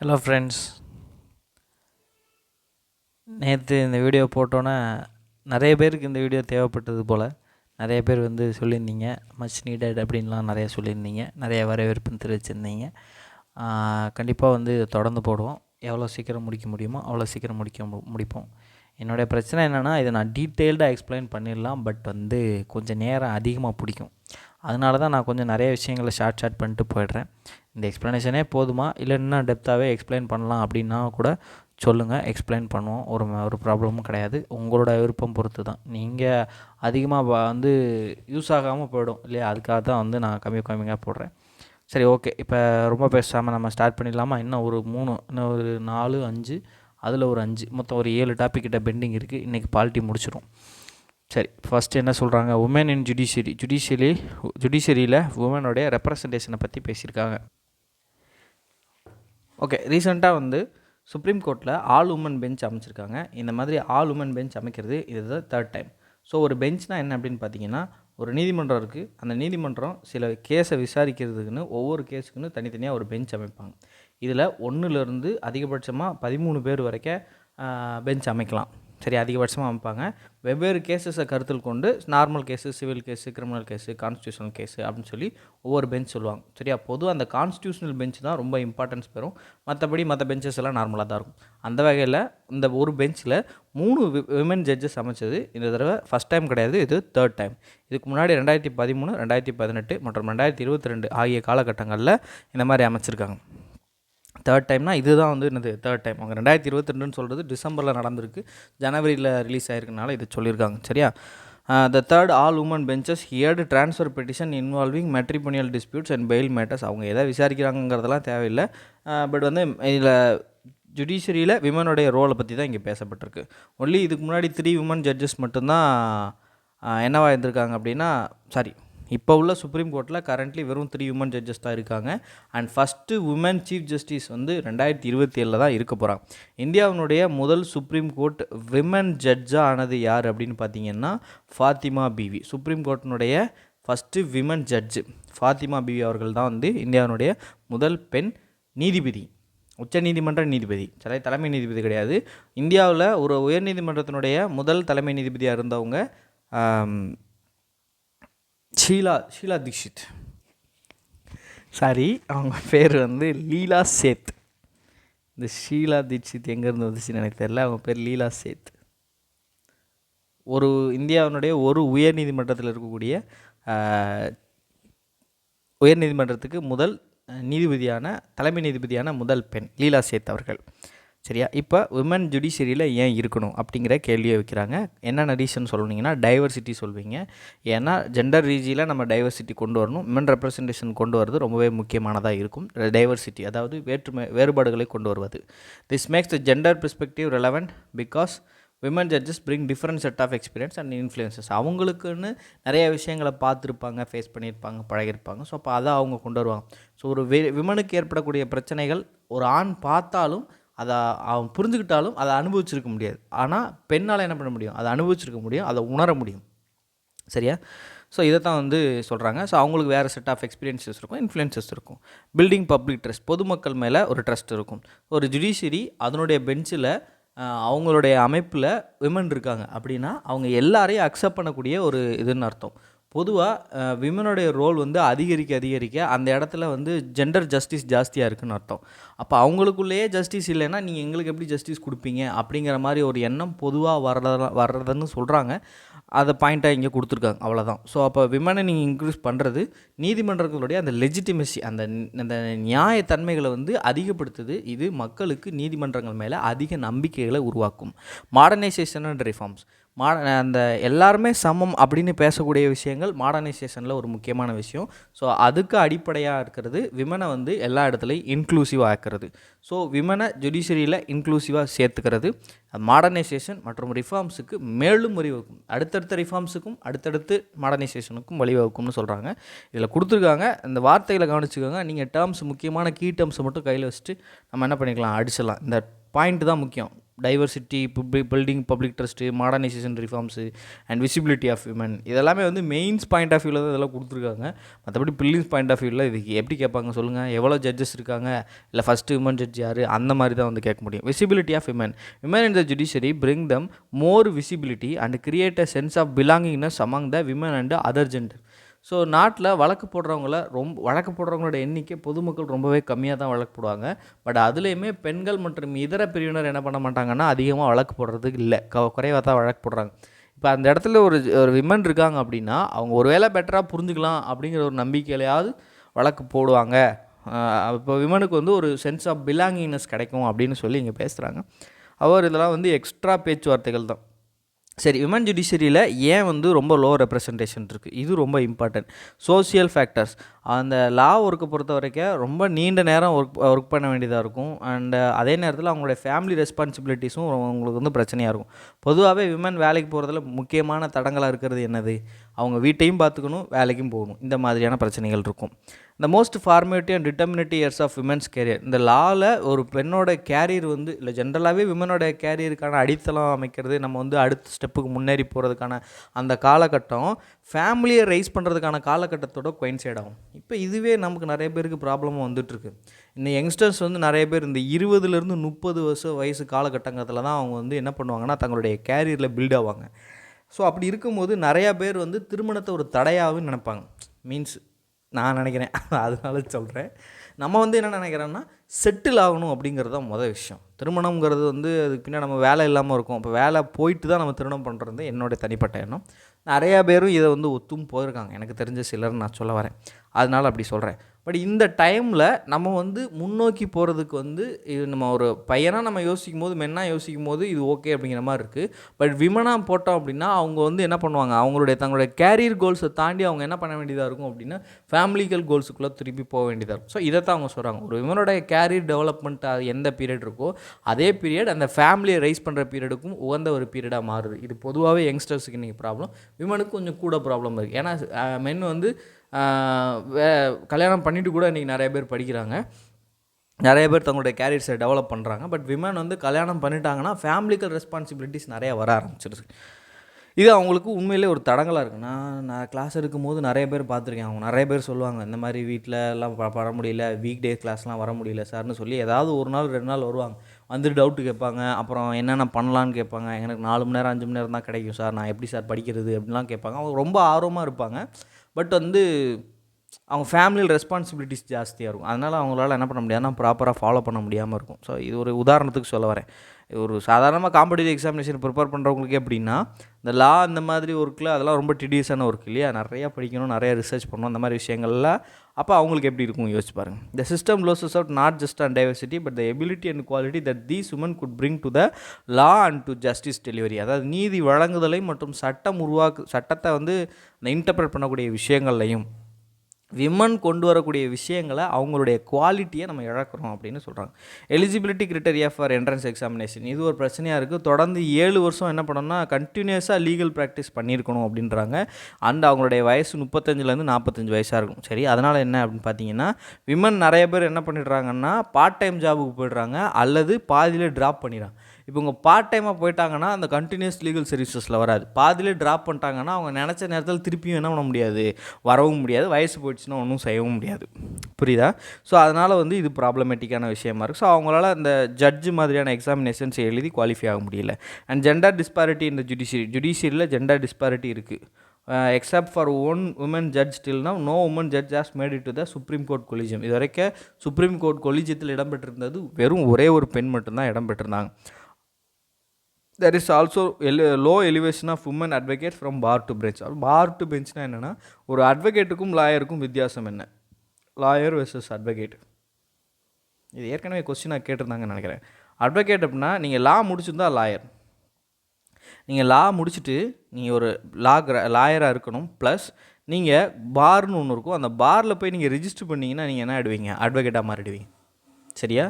Hello friends, நேற்று இந்த video போட்டோன்னே நிறைய பேருக்கு இந்த வீடியோ தேவைப்பட்டது போல். நிறைய பேர் சொல்லியிருந்தீங்க, மச் நீடட் அப்படின்லாம் நிறைய சொல்லியிருந்தீங்க, நிறைய வரவேற்புன்னு தெரிவிச்சிருந்தீங்க. கண்டிப்பாக இதை தொடர்ந்து போடுவோம். எவ்வளோ சீக்கிரம் முடிக்க முடியுமோ அவ்வளோ சீக்கிரம் முடிப்போம். என்னுடைய பிரச்சனை என்னென்னா, இதை நான் டீட்டெயில்டாக எக்ஸ்பிளைன் பண்ணிடலாம், பட் கொஞ்சம் நேரம் அதிகமாக பிடிக்கும். அதனால தான் நான் கொஞ்சம் நிறைய விஷயங்களை ஷார்ட் பண்ணிட்டு போயிடுறேன். இந்த எக்ஸ்ப்ளனேஷனே போதுமா, இல்லை இன்னும் டெப்த்தாகவே எக்ஸ்பிளைன் பண்ணலாம் அப்படின்னா கூட சொல்லுங்கள், எக்ஸ்பிளைன் பண்ணுவோம். ஒரு ப்ராப்ளமும் கிடையாது. உங்களோட விருப்பம் பொறுத்து தான். நீங்கள் அதிகமாக யூஸ் ஆகாமல் போயிடும் இல்லையா, அதுக்காக தான் நான் கம்மியாக போடுறேன். சரி, ஓகே. இப்போ ரொம்ப பேசாமல் நம்ம ஸ்டார்ட் பண்ணிடலாமா? இன்னும் ஒரு 3, இன்னும் ஒரு 4, 5, அதில் ஒரு 5, மொத்தம் ஒரு 7 டாபிக் கிட்ட பெண்டிங் இருக்குது. இன்றைக்கி பாலிட்டி முடிச்சிடும். சரி, ஃபஸ்ட்டு என்ன சொல்கிறாங்க? உமன் இன் ஜுடிஷியரியில் உமனோடைய ரெப்ரசன்டேஷனை பற்றி பேசியிருக்காங்க. ஓகே, ரீசெண்டாக சுப்ரீம் கோர்ட்டில் ஆல் உமன் பெஞ்ச் அமைச்சிருக்காங்க. இந்த மாதிரி ஆல் உமன் பெஞ்ச் அமைக்கிறது இதுதான் 3rd டைம். ஸோ ஒரு பெஞ்ச்னால் என்ன அப்படின்னு பார்த்தீங்கன்னா, ஒரு நீதிமன்றம் இருக்குது. அந்த நீதிமன்றம் சில கேஸை விசாரிக்கிறதுக்குன்னு ஒவ்வொரு கேஸுக்குன்னு தனித்தனியாக ஒரு பெஞ்ச் அமைப்பாங்க. இதில் 1லேருந்து அதிகபட்சமாக 13 பேர் வரைக்கும் பெஞ்ச் அமைக்கலாம். சரி, அதிகபட்சமாக அமைப்பாங்க. வெவ்வேறு கேஸஸை கருத்தில் கொண்டு normal case, civil case, criminal case, constitutional case அப்படின்னு சொல்லி ஒவ்வொரு பெஞ்ச் சொல்லுவாங்க. சரியா, பொதுவாக அந்த கான்ஸ்டியூஷனல் பெஞ்ச் தான் ரொம்ப இம்பார்ட்டன்ஸ் பெறும். மற்றபடி மற்ற பெஞ்சஸ் எல்லாம் நார்மலாக தான் இருக்கும். அந்த வகையில் இந்த ஒரு பெஞ்சில் 3 விமன் ஜட்ஜஸ் அமைச்சது இந்த தடவை ஃபஸ்ட் டைம் கிடையாது, இது 3rd டைம். இதுக்கு முன்னாடி 2013, 2018 மற்றும் 2022 ஆகிய காலகட்டங்களில் இந்த மாதிரி அமைச்சிருக்காங்க. 3rd டைம்னா இதுதான் என்னது 3rd டைம். அவங்க 2022 சொல்கிறது டிசம்பரில் நடந்திருக்கு, ஜனவரியில் ரிலீஸ் ஆகிருக்கனால இது சொல்லியிருக்காங்க. சரியா, the third all women benches heard transfer petition involving matrimonial disputes and bail matters. அவங்க எதை விசாரிக்கிறாங்கிறதெல்லாம் தேவையில்லை. பட் இதில் ஜுடிஷியரியில் விமனுடைய ரோலை பற்றி தான் இங்கே பேசப்பட்டிருக்கு. ஒன்லி இதுக்கு முன்னாடி 3 விமன் ஜட்ஜஸ் மட்டும்தான் என்னவா இருந்திருக்காங்க அப்படின்னா, இப்போ உள்ள சுப்ரீம் கோர்ட்டில் கரண்ட்லி வெறும் 3 விமன் ஜட்ஜஸ் தான் இருக்காங்க. And first woman chief justice 2027 தான் இருக்க போகிறாங்க. இந்தியாவினுடைய முதல் சுப்ரீம் கோர்ட் விமன் ஜட்ஜாக ஆனது யார் அப்படின்னு பார்த்தீங்கன்னா, ஃபாத்திமா பிவி. சுப்ரீம் கோர்ட்டினுடைய first women judge Fathima Beevi அவர்கள் தான் இந்தியாவினுடைய முதல் பெண் நீதிபதி, உச்ச நீதிமன்ற நீதிபதி. சரி, தலைமை நீதிபதி கிடையாது. இந்தியாவில் ஒரு உயர்நீதிமன்றத்தினுடைய முதல் தலைமை நீதிபதியாக இருந்தவங்க ஷீலா தீக்ஷித். அவங்க பேர் லீலா சேத். இந்த ஷீலா தீக்ஷித் எங்கேருந்து வந்துச்சுன்னு எனக்கு தெரியல. அவங்க பேர் லீலா சேத். ஒரு இந்தியாவினுடைய ஒரு உயர்நீதிமன்றத்தில் இருக்கக்கூடிய உயர்நீதிமன்றத்துக்கு முதல் தலைமை நீதிபதியான முதல் பெண் லீலா சேத் அவர்கள். சரியா, இப்போ விமன் ஜுடிஷியரியில் ஏன் இருக்கணும் அப்படிங்கிற கேள்வியை வைக்கிறாங்க. என்னென்ன ரீசன் சொல்லுவீங்கன்னா, டைவர்சிட்டி சொல்வீங்க. ஏன்னா ஜெண்டர் ரீஜியில் நம்ம டைவர்சிட்டி கொண்டு வரணும். விமன் ரெப்ரசன்டேஷன் கொண்டு வரது ரொம்பவே முக்கியமானதாக இருக்கும். டைவர்சிட்டி அதாவது வேறுபாடுகளை கொண்டு வருவது. This makes the gender perspective relevant because women judges bring different set of experience and influences. அவங்களுக்குன்னு நிறைய விஷயங்களை பார்த்துருப்பாங்க, ஃபேஸ் பண்ணியிருப்பாங்க, பழகிருப்பாங்க. ஸோ அப்போ அதை அவங்க கொண்டு வருவாங்க. ஸோ ஒரு விமனுக்கு ஏற்படக்கூடிய பிரச்சனைகள் ஒரு ஆண் பார்த்தாலும் அதை அவன் புரிஞ்சுக்கிட்டாலும் அதை அனுபவிச்சிருக்க முடியாது. ஆனால் பெண்ணால் என்ன பண்ண முடியும்? அதை அனுபவிச்சிருக்க முடியும், அதை உணர முடியும். சரியா, ஸோ இதை தான் சொல்கிறாங்க. ஸோ அவங்களுக்கு வேறு செட் ஆஃப் எக்ஸ்பீரியன்ஸஸ் இருக்கும், இன்ஃப்ளூயன்சஸ் இருக்கும். பில்டிங் பப்ளிக் ட்ரஸ்ட், பொதுமக்கள் மேலே ஒரு ட்ரஸ்ட் இருக்கும். ஒரு ஜுடிஷியரி அதனுடைய பெஞ்சில் அவங்களுடைய அமைப்பில் விமன் இருக்காங்க அப்படின்னா அவங்க எல்லாரையும் அக்செப்ட் பண்ணக்கூடிய ஒரு இதுன்னு அர்த்தம். பொதுவாக விமனுடைய ரோல் அதிகரிக்க அந்த இடத்துல ஜெண்டர் ஜஸ்டிஸ் ஜாஸ்தியாக இருக்குதுன்னு அர்த்தம். அப்போ அவங்களுக்குள்ளேயே ஜஸ்டிஸ் இல்லைன்னா நீங்கள் எங்களுக்கு எப்படி ஜஸ்டிஸ் கொடுப்பீங்க அப்படிங்கிற மாதிரி ஒரு எண்ணம் பொதுவாக வர்றதுன்னு சொல்கிறாங்க. அதை பாயிண்ட்டாக இங்கே கொடுத்துருக்காங்க, அவ்வளோதான். ஸோ அப்போ விமனை நீங்கள் இன்க்ரீஸ் பண்ணுறது நீதிமன்றங்களுடைய அந்த லெஜிட்டிமசி, அந்த நியாயத்தன்மைகளை அதிகப்படுத்துது. இது மக்களுக்கு நீதிமன்றங்கள் மேலே அதிக நம்பிக்கைகளை உருவாக்கும். மாடர்னைசேஷன் அண்ட் ரிஃபார்ம்ஸ், அந்த எல்லாருமே சமம் அப்படின்னு பேசக்கூடிய விஷயங்கள் மாடர்னைசேஷனில் ஒரு முக்கியமான விஷயம். ஸோ அதுக்கு அடிப்படையாக இருக்கிறது விமனை எல்லா இடத்துலையும் இன்க்ளூசிவாக ஆக்கிறது. ஸோ விமனை ஜுடிஷியரியில் இன்க்ளூசிவாக சேர்த்துக்கிறது மாடர்னைசேஷன் மற்றும் ரிஃபார்ம்ஸுக்கு மேலும் வழிவகுக்கும். அடுத்தடுத்த ரிஃபார்ம்ஸுக்கும் அடுத்தடுத்து மாடர்னைசேஷனுக்கும் வழிவகுக்கும்னு சொல்கிறாங்க. இதில் கொடுத்துருக்காங்க, இந்த வார்த்தைகளை கவனிச்சுக்கோங்க. நீங்கள் டேர்ம்ஸ், முக்கியமான கீ டேர்ம்ஸை மட்டும் கையில் வச்சுட்டு நம்ம என்ன பண்ணிக்கலாம், அடிச்சிடலாம். இந்த பாயிண்ட் தான் முக்கியம். Diversity, building public trust, modernisation reforms and visibility of women, இதெல்லாமே வந்து மெயின்ஸ் பாயிண்ட் ஆஃப் வியூவில் தான் இதெல்லாம் கொடுத்துருக்காங்க. மற்றபடி பில்லிங்ஸ் பாயிண்ட் ஆஃப் வியூவில் இதுக்கு எப்படி கேட்பாங்க சொல்லுங்கள்? எவ்வளோ ஜட்ஜஸ் இருக்காங்க, இல்லை ஃபஸ்ட்டு விமன் ஜட்ஜ் யார், அந்த மாதிரி தான் வந்து கேட்க முடியும். Visibility of women in the judiciary bring them more visibility and create a sense of belongingness among the women and other gender. So நாட்டில் வழக்கு போடுறவங்களோட எண்ணிக்கை பொதுமக்கள் ரொம்பவே கம்மியாக தான் வழக்கு போடுவாங்க. பட் அதுலேயுமே பெண்கள் மற்றும் இதர பிரிவினர் என்ன பண்ண மாட்டாங்கன்னா அதிகமாக வழக்கு போடுறதுக்கு இல்லை, குறைவாக தான் வழக்கு போடுறாங்க. இப்போ அந்த இடத்துல ஒரு விமன் இருக்காங்க அப்படின்னா அவங்க ஒரு வேளை பெட்டராக புரிஞ்சுக்கலாம் அப்படிங்கிற ஒரு நம்பிக்கையிலையாவது வழக்கு போடுவாங்க. இப்போ விமனுக்கு வந்து ஒரு சென்ஸ் ஆஃப் பிலாங்கிங்னஸ் கிடைக்கும் அப்படின்னு சொல்லி இங்கே பேசுகிறாங்க. இதெல்லாம் வந்து எக்ஸ்ட்ரா பேச்சுவார்த்தைகள் தான். சரி, விமன் ஜுடிஷியரியில் ஏன் வந்து ரொம்ப லோ ரெப்ரசன்டேஷன் இருக்குது? இது ரொம்ப இம்பார்ட்டன்ட். சோசியல் ஃபேக்டர்ஸ், அந்த லா ஒர்க்கை பொறுத்த வரைக்கும் ரொம்ப நீண்ட நேரம் ஒர்க் பண்ண வேண்டியதாக இருக்கும். அண்டு அதே நேரத்தில் அவங்களுடைய ஃபேமிலி ரெஸ்பான்சிபிலிட்டிஸும் உங்களுக்கு வந்து பிரச்சனையாக இருக்கும். பொதுவாகவே விமன் வேலைக்கு போகிறதுல முக்கியமான தடங்களாக இருக்கிறது என்னது? அவங்க வீட்டையும் பார்த்துக்கணும், வேலைக்கும் போகணும். இந்த மாதிரியான பிரச்சனைகள் இருக்கும். இந்த most formative and determinative years of women's career, இந்த லாவில் ஒரு பெண்ணோட கேரியர் வந்து இல்லை ஜென்ரலாகவே விமனோட கேரியருக்கான அடித்தளம் அமைக்கிறது, நம்ம வந்து அடுத்த ஸ்டெப்புக்கு முன்னேறி போகிறதுக்கான அந்த காலகட்டம் ஃபேமிலியை ரைஸ் பண்ணுறதுக்கான காலகட்டத்தோட கோயின்சைட் ஆகும். இப்போ இதுவே நமக்கு நிறைய பேருக்கு ப்ராப்ளமும் வந்துட்டுருக்கு. இந்த யங்ஸ்டர்ஸ் வந்து நிறைய பேர் இந்த 20லேருந்து 30 வயசு காலகட்டத்தில் தான் அவங்க வந்து என்ன பண்ணுவாங்கன்னா தங்களுடைய கேரியரில் பில்ட் ஆவாங்க. ஸோ அப்படி இருக்கும்போது நிறையா பேர் வந்து திருமணத்தை ஒரு தடையாகவும் நினைப்பாங்க. மீன்ஸ் நான் நினைக்கிறேன், அதனால சொல்கிறேன். நம்ம வந்து என்ன நினைக்கிறோன்னா செட்டில் ஆகணும் அப்படிங்கிறது தான் மொதல் விஷயம். திருமணங்கிறது வந்து அதுக்கு பின்னாடி நம்ம வேலை இல்லாமல் இருக்கும். அப்போ வேலை போயிட்டு தான் நம்ம திருமணம் பண்ணுறது என்னுடைய தனிப்பட்ட எண்ணம். நிறையா பேரும் இதை வந்து ஒத்தும் போயிருக்காங்க, எனக்கு தெரிஞ்ச சிலர் நான் சொல்ல வரேன், அதனால் அப்படி சொல்கிறேன். பட் இந்த டைமில் நம்ம வந்து முன்னோக்கி போகிறதுக்கு வந்து இது நம்ம ஒரு பையனாக நம்ம யோசிக்கும் போது, மென்னாக யோசிக்கும் போது இது ஓகே அப்படிங்கிற மாதிரி இருக்குது. பட் விமனாக போட்டோம் அப்படின்னா அவங்க வந்து என்ன பண்ணுவாங்க, தங்களுடைய கேரியர் கோல்ஸை தாண்டி அவங்க என்ன பண்ண வேண்டியதாக இருக்கும் அப்படின்னா ஃபேமிலிக்கல் கோல்ஸுக்குள்ளே திருப்பி போக வேண்டியதாக இருக்கும். ஸோ இதை தான் அவங்க சொல்கிறாங்க. ஒரு விமனோடைய கேரியர் டெவலப்மெண்ட் எந்த பீரியட் இருக்கோ அதே பீரியட் அந்த ஃபேமிலியை ரைஸ் பண்ணுற பீரியடுக்கும் உகந்த ஒரு பீரியடாக மாறுது. இது பொதுவாகவே யங்ஸ்டர்ஸுக்கு இன்றைக்கி ப்ராப்ளம், விமனுக்கு கொஞ்சம் கூட ப்ராப்ளம் இருக்குது. ஏன்னா மென் வந்து கல்யாணம் பண்ணிவிட்டு கூட இன்றைக்கி நிறைய பேர் படிக்கிறாங்க, நிறைய பேர் தங்களுடைய கேரியர்ஸை டெவலப் பண்ணுறாங்க. பட் விமன் வந்து கல்யாணம் பண்ணிட்டாங்கன்னா ஃபேமிலிக்கல் ரெஸ்பான்சிபிலிட்டிஸ் நிறையா வர ஆரம்பிச்சிருது. இது அவங்களுக்கு உண்மையிலே ஒரு தடங்களாக இருக்குது. நான் கிளாஸ் எடுக்கும்போது நிறைய பேர் பார்த்துருக்கேன். அவங்க நிறைய பேர் சொல்லுவாங்க, இந்த மாதிரி வீட்டில் எல்லாம் வர முடியல, வீக் டே கிளாஸ்லாம் வர முடியல சார்னு சொல்லி ஏதாவது ஒரு நாள் 2 நாள் வருவாங்க, வந்துட்டு டவுட்டு கேட்பாங்க. அப்புறம் என்னென்ன பண்ணலான்னு கேட்பாங்க. எனக்கு 4 மணி நேரம் 5 மணி நேரம் தான் கிடைக்கும் சார், நான் எப்படி சார் படிக்கிறது அப்படின்லாம் கேட்பாங்க. அவங்க ரொம்ப ஆர்வமாக இருப்பாங்க. பட் வந்து அவங்க ஃபேமிலியில் ரெஸ்பான்சிபிலிட்டிஸ் ஜாஸ்தியாக இருக்கும். அதனால் அவங்களால என்ன பண்ண முடியாதுன்னா ப்ராப்பராக ஃபாலோ பண்ண முடியாமல் இருக்கும். ஸோ இது ஒரு உதாரணத்துக்கு சொல்ல வரேன். ஒரு சாதாரணமாக காம்படிட்டிவ் எக்ஸாமினேஷன் ப்ரிப்பேர் பண்ணுறவங்களுக்கு எப்படின்னா, இந்த லா இந்த மாதிரி ஒர்க்கில் அதெல்லாம் ரொம்ப டிடியஸான ஒர்க் இல்லையா, நிறையா படிக்கணும், நிறையா ரிசர்ச் பண்ணணும், அந்த மாதிரி விஷயங்கள்லாம். அப்போ அவங்களுக்கு எப்படி இருக்கும் யோசிச்சு பாருங்கள். The system loses out not just and diversity but the ability and quality that these women could bring to the law and to justice delivery. அதாவது நீதி வழங்குதலை மற்றும் சட்டத்தை வந்து இன்டர்பிரட் பண்ணக்கூடிய விஷயங்கள்லையும் விமன் கொண்டு வரக்கூடிய விஷயங்களை அவங்களுடைய குவாலிட்டியை நம்ம இழக்கிறோம் அப்படின்னு சொல்கிறாங்க. எலிஜிபிலிட்டி கிரிட்டரியா ஃபார் என்ட்ரன்ஸ் எக்ஸாமினேஷன், இது ஒரு பிரச்சனையாக இருக்குது. தொடர்ந்து 7 வருஷம் என்ன பண்ணணும்னா கண்டினியூஸாக லீகல் ப்ராக்டிஸ் பண்ணியிருக்கணும் அப்படின்றாங்க. அண்ட் அவங்களுடைய வயசு 35லேருந்து 45 வயசாக இருக்கும். சரி, அதனால் என்ன அப்படின்னு பார்த்தீங்கன்னா விமன் நிறைய பேர் என்ன பண்ணிடுறாங்கன்னா பார்ட் டைம் ஜாபுக்கு போய்ட்றாங்க அல்லது பாதியிலே ட்ராப் பண்ணிடுறாங்க. இப்போ உங்கள் பார்ட் டைமாக போயிட்டாங்கன்னா அந்த கண்டினியூஸ் லீகல் சர்வீசஸில் வராது. பாதியிலே ட்ராப் பண்ணிட்டாங்கன்னா அவங்க நினச்ச நேரத்தில் திருப்பியும் என்ன பண்ண முடியாது, வரவும் முடியாது, வயசு போயிடுச்சுன்னா ஒன்றும் செய்யவும் முடியாது. புரியுதா? ஸோ அதனால் வந்து இது ப்ராப்ளமேட்டிக்கான விஷயமா இருக்குது. ஸோ அவங்களால அந்த ஜட்ஜு மாதிரியான எக்ஸாமினேஷன்ஸ் எழுதி குவாலிஃபை ஆக முடியல. அண்ட் ஜெண்டர் டிஸ்பாரிட்டி இந்த ஜுடிஷியரியில் ஜெண்டர் டிஸ்பாரிட்டி இருக்குது. Except for one woman judge till now no woman judge has made it to the supreme court collegium. இது வரைக்கும் சுப்ரீம் கோர்ட் கொலிஜியத்தில் இடம்பெற்றிருந்தது வெறும் ஒரே ஒரு பெண் மட்டும்தான் இடம்பெற்றிருந்தாங்க. There is also low elevation of women advocates from bar to bench. Bar to பெஞ்ச்னா என்னென்னா ஒரு அட்வொகேட்டுக்கும் லாயருக்கும் வித்தியாசம் என்ன? Lawyer versus advocate. இது ஏற்கனவே கொஸ்டினாக கேட்டிருந்தாங்கன்னு நினைக்கிறேன். அட்வொகேட் அப்படின்னா நீங்கள் லா முடிச்சிருந்தா லாயர். நீங்கள் லா முடிச்சுட்டு நீங்கள் ஒரு லாயராக இருக்கணும். ப்ளஸ் நீங்கள் பார்னு ஒன்று இருக்கும், அந்த பாரில் போய் நீங்கள் ரிஜிஸ்டர் பண்ணிங்கன்னா நீங்கள் என்ன ஆகிடுவீங்க, அட்வொகேட்டாக மாறிடுவீங்க. சரியா?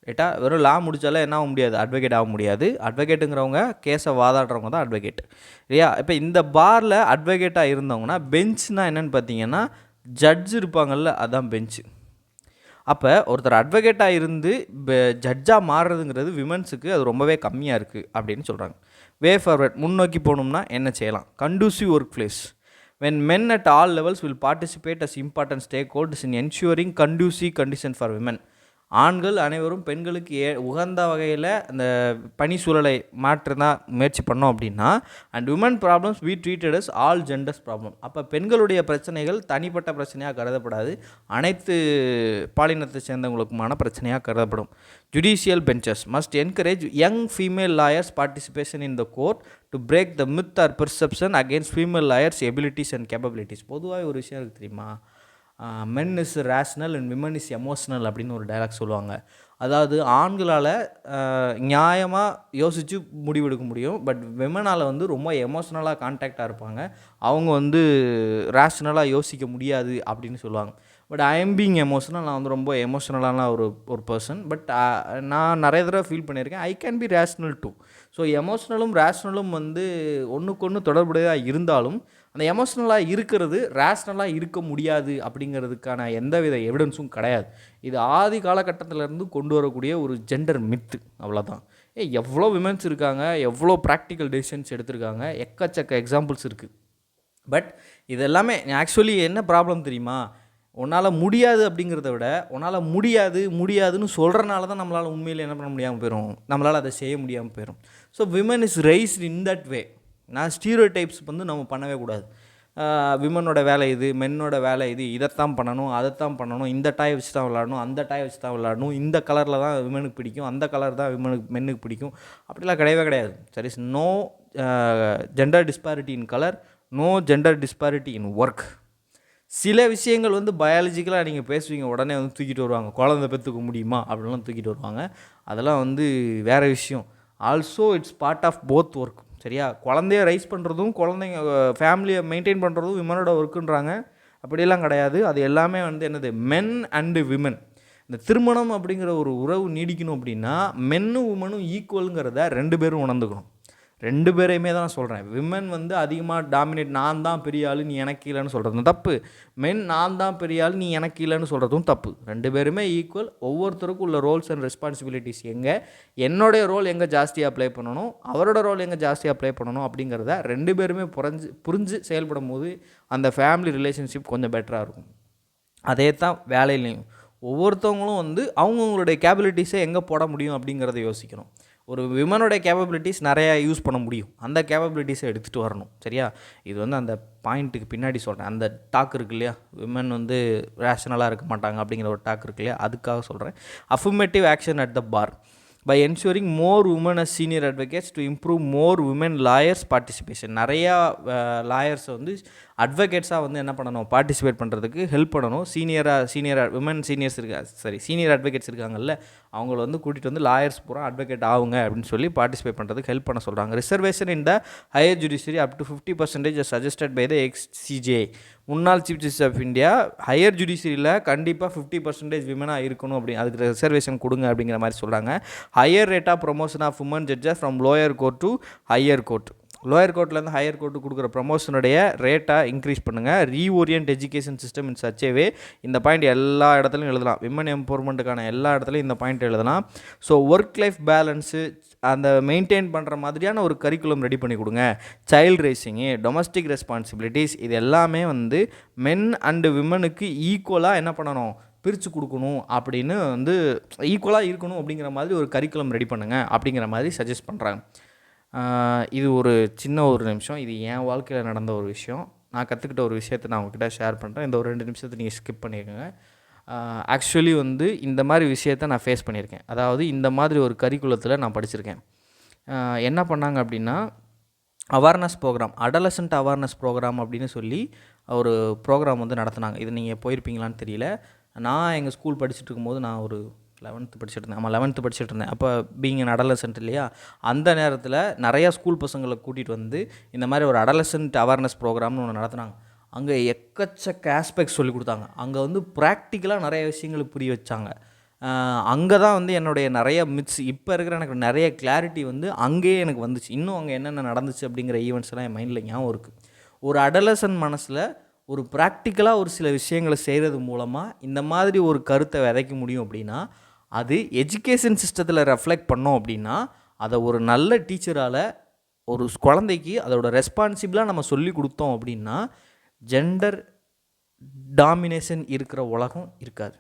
ரைட்டா? வெறும் லா முடித்தாலே என்ன ஆக முடியாது, அட்வொகேட் ஆக முடியாது. அட்வொகேட்டுங்கிறவங்க கேஸை வாதாடுறவங்க தான் அட்வொகேட். இல்லையா? இப்போ இந்த பாரில் அட்வொகேட்டாக இருந்தவங்கன்னா பெஞ்ச்னால் என்னென்னு பார்த்தீங்கன்னா ஜட்ஜ் இருப்பாங்கள்ல, அதுதான் பெஞ்சு. அப்போ ஒருத்தர் அட்வொகேட்டாக இருந்து ஜட்ஜாக மாறுறதுங்கிறது விமன்ஸுக்கு அது ரொம்பவே கம்மியாக இருக்குது அப்படின்னு சொல்கிறாங்க. வே ஃபார்வர்ட், முன்னோக்கி போகணும்னா என்ன செய்யலாம்? Conducive work place. when men at all levels will participate as important stakeholders in ensuring conducive conditions for women. ஆண்கள் அனைவரும் பெண்களுக்கு உகந்த வகையில் அந்த பணி சூழலை மாற்றதான் முயற்சி பண்ணோம் அப்படின்னா, and women problems we treated as all genders problem. அப்போ பெண்களுடைய பிரச்சனைகள் தனிப்பட்ட பிரச்சனையாக கருதப்படாது, அனைத்து பாலினத்தை சேர்ந்தவங்களுக்குமான பிரச்சனையாக கருதப்படும். Judicial benches must encourage young female lawyers participation in the court to break the myth or perception against female lawyers abilities and capabilities. பொதுவாக ஒரு விஷயம் இருக்குது தெரியுமா? Men is rational and women is emotional அப்படின்னு ஒரு டைலாக் சொல்லுவாங்க. அதாவது ஆண்களால் நியாயமாக யோசித்து முடிவெடுக்க முடியும், பட் விமனால் வந்து ரொம்ப எமோஷ்னலாக கான்டாக்டாக இருப்பாங்க, அவங்க வந்து ரேஷ்னலாக யோசிக்க முடியாது அப்படின்னு சொல்லுவாங்க. But I am being emotional, நான் வந்து ரொம்ப எமோஷ்னலான ஒரு பர்சன். பட் நான் நிறைய தடவை ஃபீல் பண்ணியிருக்கேன் I can be rational too. So எமோஷ்னலும் ரேஷ்னலும் வந்து ஒன்றுக்கு ஒன்று தொடர்புடையதாக இருந்தாலும் அந்த எமோஷ்னலாக இருக்கிறது ரேஷ்னலாக இருக்க முடியாது அப்படிங்கிறதுக்கான எந்தவித எவிடன்ஸும் கிடையாது. இது ஆதி காலகட்டத்திலேருந்து கொண்டு வரக்கூடிய ஒரு ஜெண்டர் மித்து, அவ்வளோதான். எவ்வளோ விமென்ஸ் இருக்காங்க, எவ்வளோ ப்ராக்டிக்கல் டெசிஷன்ஸ் எடுத்திருக்காங்க, எக்கச்சக்க எக்ஸாம்பிள்ஸ் இருக்குது. பட் இது எல்லாமே ஆக்சுவலி என்ன ப்ராப்ளம் தெரியுமா? உன்னால் முடியாது அப்படிங்கிறத விட உன்னால் முடியாதுன்னு சொல்கிறனால தான் நம்மளால் உண்மையில் என்ன பண்ண முடியாமல் போயிடும், நம்மளால் அதை செய்ய முடியாமல் போயிடும். So women is raised in that way. நான் ஸ்டீரியோ டைப்ஸ் வந்து நம்ம பண்ணவே கூடாது. விமனோட வேலை இது, மென்னோட வேலை இது, இதைத்தான் பண்ணணும், அதைத்தான் பண்ணணும், இந்த டாய் வச்சு தான் விளாடணும், அந்த டாய் வச்சு தான் விளாடணும், இந்த கலரில் தான் விமனுக்கு பிடிக்கும், அந்த கலர் தான் மென்னுக்கு பிடிக்கும், அப்படிலாம் கிடையவே கிடையாது. சரி, no gender disparity in colour, no gender disparity in work. சில விஷயங்கள் வந்து பயாலஜிக்கலாக நீங்கள் பேசுவீங்க, உடனே வந்து தூக்கிட்டு வருவாங்க, குழந்தை பெற்றுக்க முடியுமா அப்படின்லாம் தூக்கிட்டு வருவாங்க. அதெல்லாம் வந்து வேறு விஷயம். Also it's part of both work. சரியா? குழந்தைய ரைஸ் பண்ணுறதும் குழந்தைங்க ஃபேமிலியை மெயின்டைன் பண்ணுறதும் விமனோட ஒர்க்குன்றாங்க. அப்படியெல்லாம் கிடையாது. அது எல்லாமே வந்து என்னது, மென் அண்டு விமன். இந்த திருமணம் அப்படிங்கிற ஒரு உறவு நீடிக்கணும் அப்படின்னா மென்னும் உமனும் ஈக்குவலுங்கிறத 2 பேரும் உணர்ந்துக்கணும். 2 பேரையுமே தான் நான் சொல்கிறேன். விமன் வந்து அதிகமாக டாமினேட், நான் தான் பெரிய ஆள் நீ எனக்கு இல்லைன்னு சொல்கிறதும் தப்பு, மென் நான் தான் பெரிய ஆள் நீ எனக்கு இல்லைன்னு சொல்கிறதும் தப்பு. 2 பேருமே ஈக்குவல். ஒவ்வொருத்தருக்கும் உள்ள ரோல்ஸ் அண்ட் ரெஸ்பான்சிபிலிட்டிஸ் எங்கே, என்னுடைய ரோல் எங்கே ஜாஸ்தியாக ப்ளே பண்ணணும், அவரோட ரோல் எங்கே ஜாஸ்தியாக ப்ளே பண்ணணும் அப்படிங்கிறத 2 பேருமே புரிஞ்சு செயல்படும் போது அந்த ஃபேமிலி ரிலேஷன்ஷிப் கொஞ்சம் பெட்டராக இருக்கும். அதே தான் வேலையிலையும் ஒவ்வொருத்தவங்களும் வந்து அவங்கவுங்களுடைய கேப்பபிலிட்டிஸை எங்கே போட முடியும் அப்படிங்கிறத யோசிக்கணும். ஒரு விமனோடைய கேப்பபிலிட்டிஸ் நிறையா யூஸ் பண்ண முடியும், அந்த கேப்பபிலிட்டிஸை எடுத்துகிட்டு வரணும். சரியா? இது வந்து அந்த பாயிண்ட்டுக்கு பின்னாடி சொல்கிறேன். அந்த டாக் இருக்கு இல்லையா, விமன் வந்து ரேஷனலாக இருக்க மாட்டாங்க அப்படிங்கிற ஒரு டாக் இருக்கு இல்லையா, அதுக்காக சொல்கிறேன். Affirmative action at the bar by ensuring more women as senior advocates to improve more women lawyers participation. நிறையா லாயர்ஸை வந்து அட்வொகேட்ஸாக வந்து என்ன பண்ணணும், பார்ட்டிசிபேட் பண்ணுறதுக்கு ஹெல்ப் பண்ணணும். Senior women seniors senior advocates இருக்காங்கல்ல, அவங்கள வந்து கூட்டிகிட்டு வந்து லாயர்ஸ் பூரா அட்வொகேட் ஆகுங்க அப்படின்னு சொல்லி பார்ட்டிசிபேட் பண்ணுறதுக்கு ஹெல்ப் பண்ண சொல்கிறாங்க. Reservation in the higher judiciary up to 50% suggested by the ex CJ. முன்னாள் chief justice of India higher ஜுடிஷியரியில் கண்டிப்பாக 50% விமனாக இருக்கணும், அப்படி அதுக்கு ரிசர்வேஷன் கொடுங்க அப்படிங்கிற மாதிரி சொல்கிறாங்க. Higher rate of promotion of women judges from lower court to higher court. Lower கோர்ட்லேருந்து ஹையர் கோர்ட்டு கொடுக்குற ப்ரமோஷனுடைய ரேட்டாக இன்க்ரீஸ் பண்ணுங்கள். Reorient education system in such a way. இந்த பாயிண்ட் எல்லா இடத்துலையும் எழுதலாம், விமன் எம்பவர்மெண்ட்டுக்கான எல்லா இடத்துலையும் இந்த பாயிண்ட் எழுதலாம். ஸோ ஒர்க் லைஃப் பேலன்ஸு அந்த மெயின்டைன் பண்ணுற மாதிரியான ஒரு கரிக்குலம் ரெடி பண்ணி கொடுங்க. சைல்டு ரேசிங்கு, டொமஸ்டிக் ரெஸ்பான்சிபிலிட்டிஸ், இது எல்லாமே வந்து மென் அண்டு விமனுக்கு ஈக்குவலாக என்ன பண்ணணும், பிரித்து கொடுக்கணும் அப்படின்னு வந்து ஈக்குவலாக இருக்கணும் அப்படிங்கிற மாதிரி ஒரு கரிக்குலம் ரெடி பண்ணுங்கள் அப்படிங்கிற மாதிரி சஜஸ்ட் பண்ணுறாங்க. இது ஒரு சின்ன ஒரு நிமிஷம், இது என் வாழ்க்கையில் நடந்த ஒரு விஷயம், நான் கற்றுக்கிட்ட ஒரு விஷயத்தை நான் உங்ககிட்ட ஷேர் பண்ணுறேன். இந்த ஒரு 2 நிமிஷத்தை நீங்கள் ஸ்கிப் பண்ணியிருக்கேங்க. ஆக்சுவலி வந்து இந்த மாதிரி விஷயத்தை நான் ஃபேஸ் பண்ணியிருக்கேன். அதாவது இந்த மாதிரி ஒரு கரிக்குலத்தில் நான் படிச்சிருக்கேன். என்ன பண்ணாங்க அப்படின்னா, awareness programme, adolescent awareness programme அப்படின்னு சொல்லி ஒரு ப்ரோக்ராம் வந்து நடத்துனாங்க. இது நீங்கள் போயிருப்பீங்களான்னு தெரியல. நான் எங்கள் ஸ்கூல் படிச்சுட்டு இருக்கும்போது, நான் ஒரு 11th படிச்சுட்டு இருந்தேன். 11th படிச்சுட்டு இருந்தேன். அப்போ பீயிங் அன் அடலசன்ட் இல்லையா, அந்த நேரத்தில் நிறையா ஸ்கூல் பசங்களை கூட்டிகிட்டு வந்து இந்த மாதிரி ஒரு அடலசன்ட் அவேர்னஸ் ப்ரோக்ராம்னு ஒன்று நடத்துனாங்க. அங்கே எக்கச்சக்க ஆஸ்பெக்ட்ஸ் சொல்லி கொடுத்தாங்க. அங்கே வந்து ப்ராக்டிக்கலாக நிறைய விஷயங்களுக்கு புரிய வச்சாங்க. அங்கே தான் வந்து என்னுடைய நிறைய மித்ஸ், இப்போ இருக்கிற எனக்கு நிறைய கிளாரிட்டி வந்து அங்கேயே எனக்கு வந்துச்சு. இன்னும் அங்கே என்னென்ன நடந்துச்சு அப்படிங்கிற ஈவெண்ட்ஸ்லாம் என் மைண்டில் ஞாபகம் இருக்குது. ஒரு அடலசன்ட் மனசில் ஒரு ப்ராக்டிக்கலாக ஒரு சில விஷயங்களை செய்கிறது மூலமாக இந்த மாதிரி ஒரு கருத்தை விதைக்க முடியும் அப்படின்னா, அது எஜுகேஷன் சிஸ்டத்தில் ரெஃப்ளெக்ட் பண்ணோம் அப்படின்னா, அதை ஒரு நல்ல டீச்சரால் ஒரு குழந்தைக்கு அதோட ரெஸ்பான்சிபிளாக நம்ம சொல்லி கொடுத்தோம் அப்படின்னா, ஜெண்டர் டாமினேஷன் இருக்கிற உலகம் இருக்காது.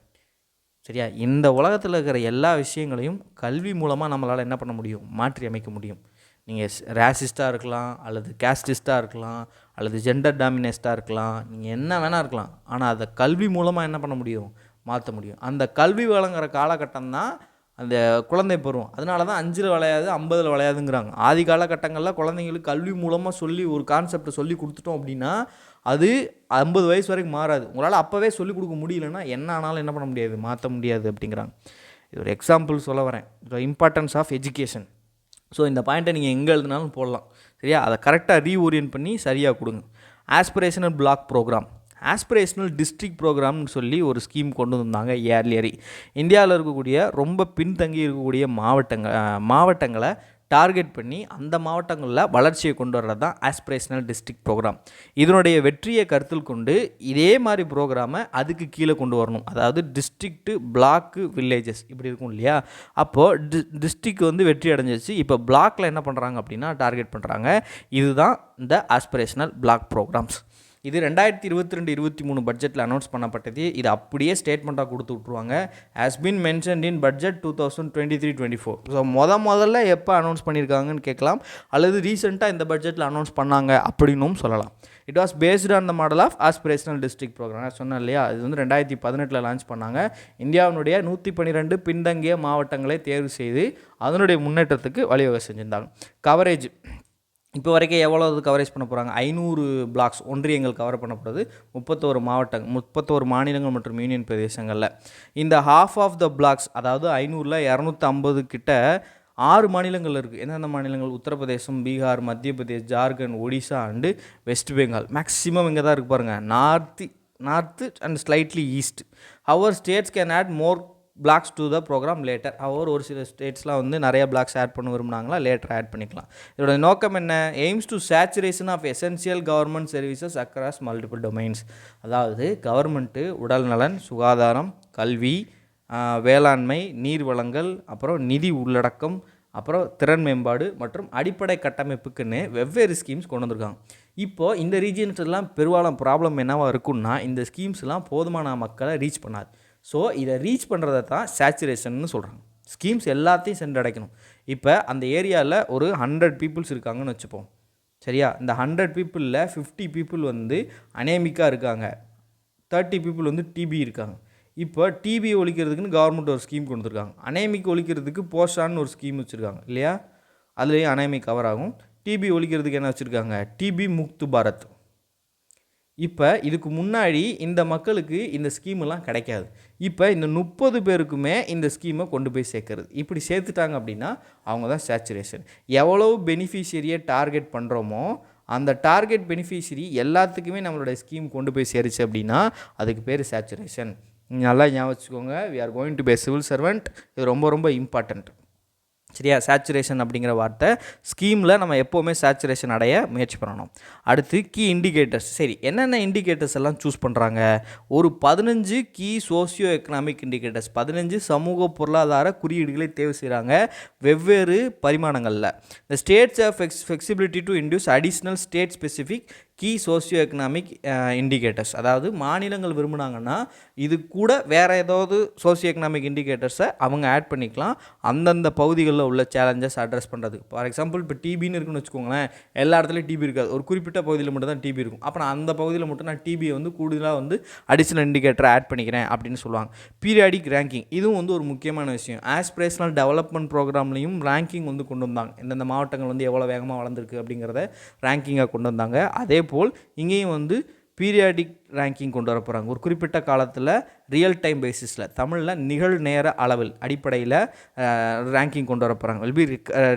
சரியா? இந்த உலகத்தில் இருக்கிற எல்லா விஷயங்களையும் கல்வி மூலமாக நம்மளால் என்ன பண்ண முடியும்? மாற்றி அமைக்க முடியும். நீங்கள் ரேசிஸ்ட்டாக இருக்கலாம், அல்லது கேஸ்டிஸ்ட்டாக இருக்கலாம், அல்லது ஜெண்டர் டாமினேஸ்டாக இருக்கலாம், நீங்கள் என்ன வேணால் இருக்கலாம். ஆனால் அதை கல்வி மூலமாக என்ன பண்ண முடியும்? மாற்ற முடியும். அந்த கல்வி வழங்குற காலகட்டம் தான் அந்த குழந்தை பருவம். அதனால தான் 5ல் விளையாது 50ல் விளையாதுங்கிறாங்க. ஆதி காலகட்டங்களில் குழந்தைங்களுக்கு கல்வி மூலமாக சொல்லி ஒரு கான்செப்டை சொல்லி கொடுத்துட்டோம் அப்படின்னா அது 50 வயசு வரைக்கும் மாறாது. உங்களால் அப்போவே சொல்லிக் கொடுக்க முடியலன்னா என்ன ஆனாலும் என்ன பண்ண முடியாது? மாற்ற முடியாது அப்படிங்கிறாங்க. இது ஒரு எக்ஸாம்பிள் சொல்ல வரேன், the importance of education. So இந்த பாயிண்ட்டை நீங்கள் எங்கே எழுதினாலும் போடலாம். சரியா? அதை கரெக்டாக ரீஓரியன்ட் பண்ணி சரியாக கொடுங்க. Aspirational block program, aspirational district ப்ரோக்ராம்னு சொல்லி ஒரு ஸ்கீம் கொண்டு வந்தாங்க ஏர்லியரி. இந்தியாவில் இருக்கக்கூடிய ரொம்ப பின்தங்கி இருக்கக்கூடிய மாவட்டங்களை டார்கெட் பண்ணி அந்த மாவட்டங்களில் வளர்ச்சியை கொண்டு வர்றது தான் ஆஸ்பிரேஷனல் டிஸ்ட்ரிக்ட் ப்ரோக்ராம். இதனுடைய வெற்றியை கருத்தில் கொண்டு இதே மாதிரி ப்ரோக்ராமை அதுக்கு கீழே கொண்டு வரணும். அதாவது டிஸ்ட்ரிக்ட்டு, பிளாக்கு, வில்லேஜஸ் இப்படி இருக்கும் இல்லையா? அப்போது டிஸ்ட்ரிக்ட் வந்து வெற்றி அடைஞ்சிச்சு. இப்போ பிளாக்கில் என்ன பண்ணுறாங்க அப்படின்னா டார்கெட் பண்ணுறாங்க. இதுதான் இந்த ஆஸ்பிரேஷனல் பிளாக் ப்ரோக்ராம்ஸ். இது 2022-23 பட்ஜெட்டில் அனௌன்ஸ் பண்ணப்பட்டது. இது அப்படியே ஸ்டேட்மெண்ட்டாக கொடுத்து விட்ருவாங்க. Has been mentioned in budget 2023-24. So முதல்ல எப்போ அனௌன்ஸ் பண்ணியிருக்காங்கன்னு கேட்கலாம், அல்லது ரீசெண்டாக இந்த பட்ஜெட்டில் அனௌன்ஸ் பண்ணாங்க அப்படின்னும் சொல்லலாம். It was based on the model of aspirational district programme. சொன்னேன் இல்லையா? இது வந்து 2018 லான்ச் பண்ணாங்க. இந்தியாவினுடைய 112 பின்தங்கிய மாவட்டங்களை தேர்வு செய்து அதனுடைய முன்னேற்றத்துக்கு வழிவகை செஞ்சுருந்தாங்க. கவரேஜ் இப்போ வரைக்கும் எவ்வளோ கவரேஜ் பண்ண போகிறாங்க? 500 பிளாக்ஸ் ஒன்றியங்கள் கவர் பண்ணப்படுறது 31 மாநிலங்கள் மற்றும் யூனியன் பிரதேசங்களில். இந்த ஹாஃப் ஆஃப் த பிளாக்ஸ், அதாவது 500ல் 250 கிட்ட 6 மாநிலங்கள் இருக்குது. எந்தெந்த மாநிலங்கள்? Uttar Pradesh, Bihar, Madhya Pradesh, Jharkhand, Odisha and West Bengal. Maximum இங்கே தான் இருக்குது பாருங்கள், north and slightly east. Our states can add more blocks to the program later. ஒரு சில ஸ்டேட்ஸ்லாம் வந்து நிறைய பிளாக்ஸ் ஆட் பண்ண விரும்பினாங்களா, லேட்டர் ஆட் பண்ணிக்கலாம். இதோட நோக்கம் என்ன? Aims to saturation of essential government services across multiple domains. அதாவது கவர்மெண்ட்டு உடல் நலன், சுகாதாரம், கல்வி, வேளாண்மை, நீர் வளங்கள், அப்புறம் நிதி உள்ளடக்கம், அப்புறம் திறன் மேம்பாடு மற்றும் அடிப்படை கட்டமைப்புக்குன்னு வெவ்வேறு ஸ்கீம்ஸ் கொண்டு வந்திருக்காங்க. இப்போது இந்த ரீஜியன்ஸ்லாம் பெரும்பாலும் ப்ராப்ளம் என்னவாக இருக்குன்னா, இந்த ஸ்கீம்ஸ்லாம் போதுமான மக்களை ரீச் பண்ணாது. ஸோ இதை ரீச் பண்ணுறதை தான் சேச்சுரேஷன்னு சொல்கிறாங்க. ஸ்கீம்ஸ் எல்லாத்தையும் சென்றடைக்கணும். இப்போ அந்த ஏரியாவில் ஒரு 100 பீப்புள்ஸ் இருக்காங்கன்னு வச்சுப்போம். சரியா? இந்த 100 பீப்புளில் 50 பீப்புள் வந்து அனேமிக்காக இருக்காங்க, 30 பீப்புள் வந்து டிபி இருக்காங்க. இப்போ டிபி ஒழிக்கிறதுக்குன்னு கவர்மெண்ட் ஒரு ஸ்கீம் கொண்டு வந்திருக்காங்க. அனேமிக் ஒழிக்கிறதுக்கு போஷான்னு ஒரு ஸ்கீம் வச்சுருக்காங்க இல்லையா? அதுலேயும் அனேமிக் கவர் ஆகும். டிபி ஒழிக்கிறதுக்கு என்ன வச்சுருக்காங்க? டிபி முக்து பாரத். இப்போ இதுக்கு முன்னாடி இந்த மக்களுக்கு இந்த ஸ்கீமெல்லாம் கிடைக்காது. இப்போ இந்த 30 பேருக்குமே இந்த ஸ்கீமை கொண்டு போய் சேர்க்கறது. இப்படி சேர்த்துட்டாங்க அப்படின்னா அவங்க தான் சேச்சுரேஷன். எவ்வளோ பெனிஃபிஷியரியை டார்கெட் பண்ணுறோமோ அந்த டார்கெட் பெனிஃபிஷியரி எல்லாத்துக்குமே நம்மளுடைய ஸ்கீம் கொண்டு போய் சேருச்சு அப்படின்னா அதுக்கு பேர் சேச்சுரேஷன். நல்லா ஞாபகம் வச்சுக்கோங்க. We are going to be civil servant. இது ரொம்ப ரொம்ப இம்பார்ட்டண்ட். சரியா? சேச்சுரேஷன் அப்படிங்கிற வார்த்தை ஸ்கீமில் நம்ம எப்போவுமே சேச்சுரேஷன் அடைய முயற்சி பண்ணணும். அடுத்து கீ இண்டிகேட்டர்ஸ். சரி, என்னென்ன இண்டிகேட்டர்ஸ் எல்லாம் சூஸ் பண்ணுறாங்க? ஒரு 15 கீ சோசியோ எக்கனாமிக் இண்டிகேட்டர்ஸ், 15 சமூக பொருளாதார குறியீடுகளை தேர்வு செய்கிறாங்க வெவ்வேறு பரிமாணங்களில். இந்த states of flexibility to induce additional state specific key socio economic indicators. அதாவது மாநிலங்கள் விரும்புனாங்கன்னா இது கூட வேறு ஏதாவது சோசியோ எக்கனாமிக் இண்டிகேட்டர்ஸை அவங்க ஆட் பண்ணிக்கலாம் அந்தந்த பகுதிகளில் உள்ள சேலஞ்சஸ் அட்ரஸ் பண்ணுறதுக்கு. ஃபார் எக்ஸாம்பிள் இப்போ டிபின்னு இருக்குன்னு வச்சுக்கோங்களேன். எல்லா இடத்துலையும் டிபி இருக்காது, ஒரு குறிப்பிட்ட பகுதியில் மட்டும் தான் டிபி இருக்கும். அப்போ நான் அந்த பகுதியில் மட்டும் நான் டிபியை வந்து கூடுதலாக வந்து அடிஷ்னல் இண்டிகேட்டரை ஆட் பண்ணிக்கிறேன் அப்படின்னு சொல்லுவாங்க. பீரியாடிக் ரேங்கிங், இதுவும் வந்து ஒரு முக்கியமான விஷயம். ஆஸ்பிரேஷனல் டெவலப்மெண்ட் ப்ரோக்ராம்லையும் ரேங்கிங் வந்து கொண்டு வந்தாங்க. இந்தந்த மாவட்டங்கள் வந்து எவ்வளோ வேகமாக வளர்ந்துருக்கு அப்படிங்கிறத ரேங்கிங்காக கொண்டு வந்தாங்க. அதே போல் இங்கேயும் வந்து பீரியாடிக் ரேங்கிங் கொண்டு வர போகிறாங்க. ஒரு குறிப்பிட்ட காலத்தில் ரியல் டைம் பேசிஸில், தமிழில் நிகழ்நேர அளவில் அடிப்படையில் ரேங்கிங் கொண்டு வர போகிறாங்க. Will be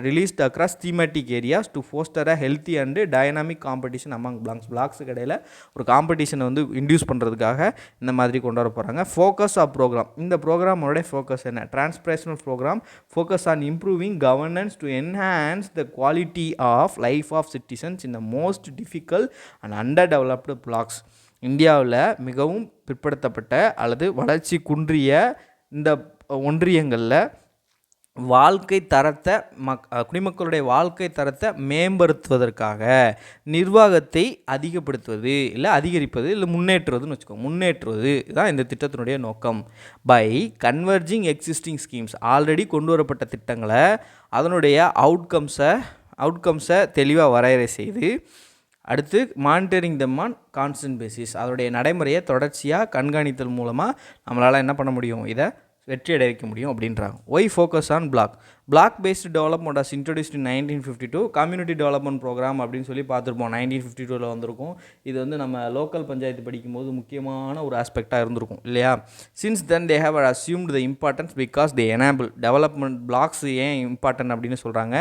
released across thematic areas to foster a healthy and dynamic competition among பிளாக்ஸுக்கு இடையில் ஒரு காம்படிஷனை வந்து இன்டியூஸ் பண்ணுறதுக்காக இந்த மாதிரி கொண்டு வர போகிறாங்க. ஃபோக்கஸ் ஆஃப் ப்ரோக்ராம், இந்த ப்ரோக்ராமோட ஃபோக்கஸ் என்ன? Transformational program focus on improving governance to enhance the quality of life of citizens in the most difficult and underdeveloped blocks. இந்தியாவில் மிகவும் பிற்படுத்தப்பட்ட அல்லது வளர்ச்சி குன்றிய இந்த ஒன்றியங்களில் வாழ்க்கை தரத்தை குடிமக்களுடைய வாழ்க்கை தரத்தை மேம்படுத்துவதற்காக நிர்வாகத்தை அதிகப்படுத்துவது இல்லை அதிகரிப்பது இல்லை முன்னேற்றுவதுன்னு வச்சுக்கோங்க. முன்னேற்றுவது தான் இந்த திட்டத்தினுடைய நோக்கம். By converging existing schemes, already கொண்டு வரப்பட்ட திட்டங்களை அதனுடைய அவுட்கம்ஸை தெளிவாக வரையறை செய்து, அடுத்து monitoring them on constant basis, அதனுடைய நடைமுறையை தொடர்ச்சியாக கண்காணித்தல் மூலமாக நம்மளால் என்ன பண்ண முடியும், இதை வெற்றி அடைய வைக்க முடியும் அப்படின்றாங்க. Why focus on block based development was introduced in 1952. Community development program அப்படின்னு சொல்லி பார்த்துருப்போம். 1952 வந்திருக்கும். இது வந்து நம்ம லோக்கல் பஞ்சாயத்து படிக்கும்போது முக்கியமான ஒரு ஆஸ்பெக்டாக இருந்திருக்கும் இல்லையா. Since then they have assumed the importance because they enable development. Blocks ஏன் இம்பார்ட்டன்ட் அப்படின்னு சொல்கிறாங்க,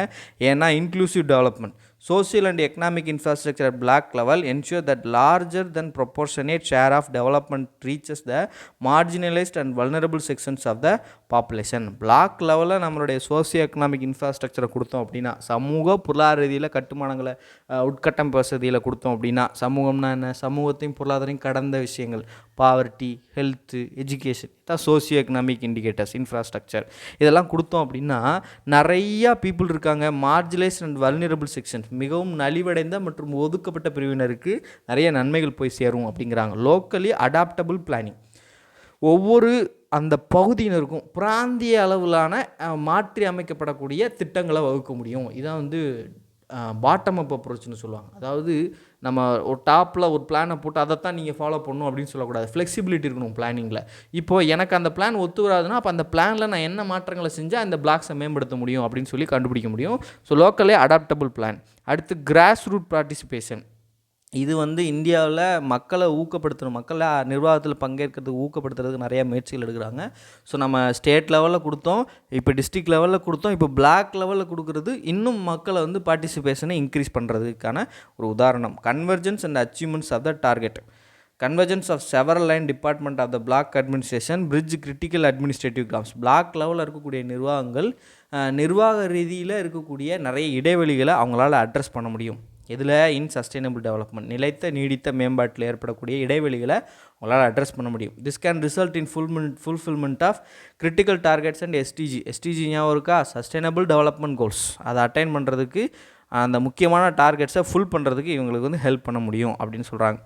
ஏன்னா inclusive development, social and economic infrastructure at block level ensure that larger than proportionate share of development reaches the marginalized and vulnerable sections of the population. Block லெவலில் நம்மளுடைய socio economic இன்ஃப்ராஸ்ட்ரக்சரை கொடுத்தோம் அப்படின்னா, சமூக பொருளாதார ரீதியில் கட்டுமானங்களை உட்கட்டமைப்பு வசதியில் கொடுத்தோம் அப்படின்னா, சமூகம்னா என்ன, சமூகத்தையும் பொருளாதாரையும் கடந்த விஷயங்கள், பாவர்ட்டி, ஹெல்த்து, எஜுகேஷன், தான் சோசியோ எக்கனாமிக் இண்டிகேட்டர்ஸ், இன்ஃப்ராஸ்ட்ரக்சர், இதெல்லாம் கொடுத்தோம் அப்படின்னா நிறையா பீப்புள் இருக்காங்க. மார்ஜினைஸ்ட் அண்ட் வல்னரபிள் செக்ஷன்ஸ், மிகவும் நலிவடைந்த மற்றும் ஒதுக்கப்பட்ட பிரிவினருக்கு நிறைய நன்மைகள் போய் சேரும் அப்படிங்கிறாங்க. லோக்கலி அடாப்டபிள் பிளானிங், ஒவ்வொரு அந்த பகுதியினருக்கும் பிராந்திய அளவிலான மாற்றி அமைக்கப்படக்கூடிய திட்டங்களை வகுக்க முடியும். இதான் வந்து பாட்டம் அப் அப்ரோச்னு சொல்லுவாங்க. அதாவது நம்ம ஒரு டாப்பில் ஒரு பிளானை போட்டு அதைத்தான் நீங்கள் ஃபாலோ பண்ணணும் அப்படின்னு சொல்லக்கூடாது. ஃப்ளெக்சிபிலிட்டி இருக்கணும் பிளானிங்கில். இப்போது எனக்கு அந்த பிளான் ஒத்து வராதுன்னா அப்போ அந்த பிளானில் நான் என்ன மாற்றங்களை செஞ்சால் அந்த பிளாக்ஸை மேம்படுத்த முடியும் அப்படின்னு சொல்லி கண்டுபிடிக்க முடியும். So locally adaptable plan. அடுத்து கிராஸ் ரூட் பார்ட்டிசிபேஷன், இது வந்து இந்தியாவில் மக்களை ஊக்கப்படுத்தணும், மக்களை நிர்வாகத்தில் பங்கேற்கிறதுக்கு ஊக்கப்படுத்துறதுக்கு நிறையா முயற்சிகள் எடுக்கிறாங்க. ஸோ நம்ம ஸ்டேட் லெவலில் கொடுத்தோம், இப்போ டிஸ்ட்ரிக்ட் லெவலில் கொடுத்தோம், இப்போ பிளாக் லெவலில் கொடுக்குறது இன்னும் மக்களை வந்து பார்ட்டிசிபேஷனை இன்க்ரீஸ் பண்ணுறதுக்கான ஒரு உதாரணம். Convergence and achievements of the target, convergence of several line department of the block administration bridge critical administrative gaps. Block லெவலில் இருக்கக்கூடிய நிர்வாகங்கள் நிர்வாக ரீதியில் இருக்கக்கூடிய நிறைய இடைவெளிகளை அவங்களால அட்ரஸ் பண்ண முடியும். இதில் இன் சஸ்டைனபிள் டெவலப்மெண்ட், நிலைத்த நீடித்த மேம்பாட்டில் ஏற்படக்கூடிய இடைவெளிகளை உங்களால் அட்ரஸ் பண்ண முடியும். This can result in fulfilment of critical targets and SDG ஞாபகம் இருக்கா, சஸ்டைனபிள் டெவலப்மெண்ட் கோல்ஸ். அதை அட்டைன் பண்ணுறதுக்கு, அந்த முக்கியமான டார்கெட்ஸை ஃபுல் பண்ணுறதுக்கு இவங்களுக்கு வந்து ஹெல்ப் பண்ண முடியும் அப்படின்னு சொல்கிறாங்க.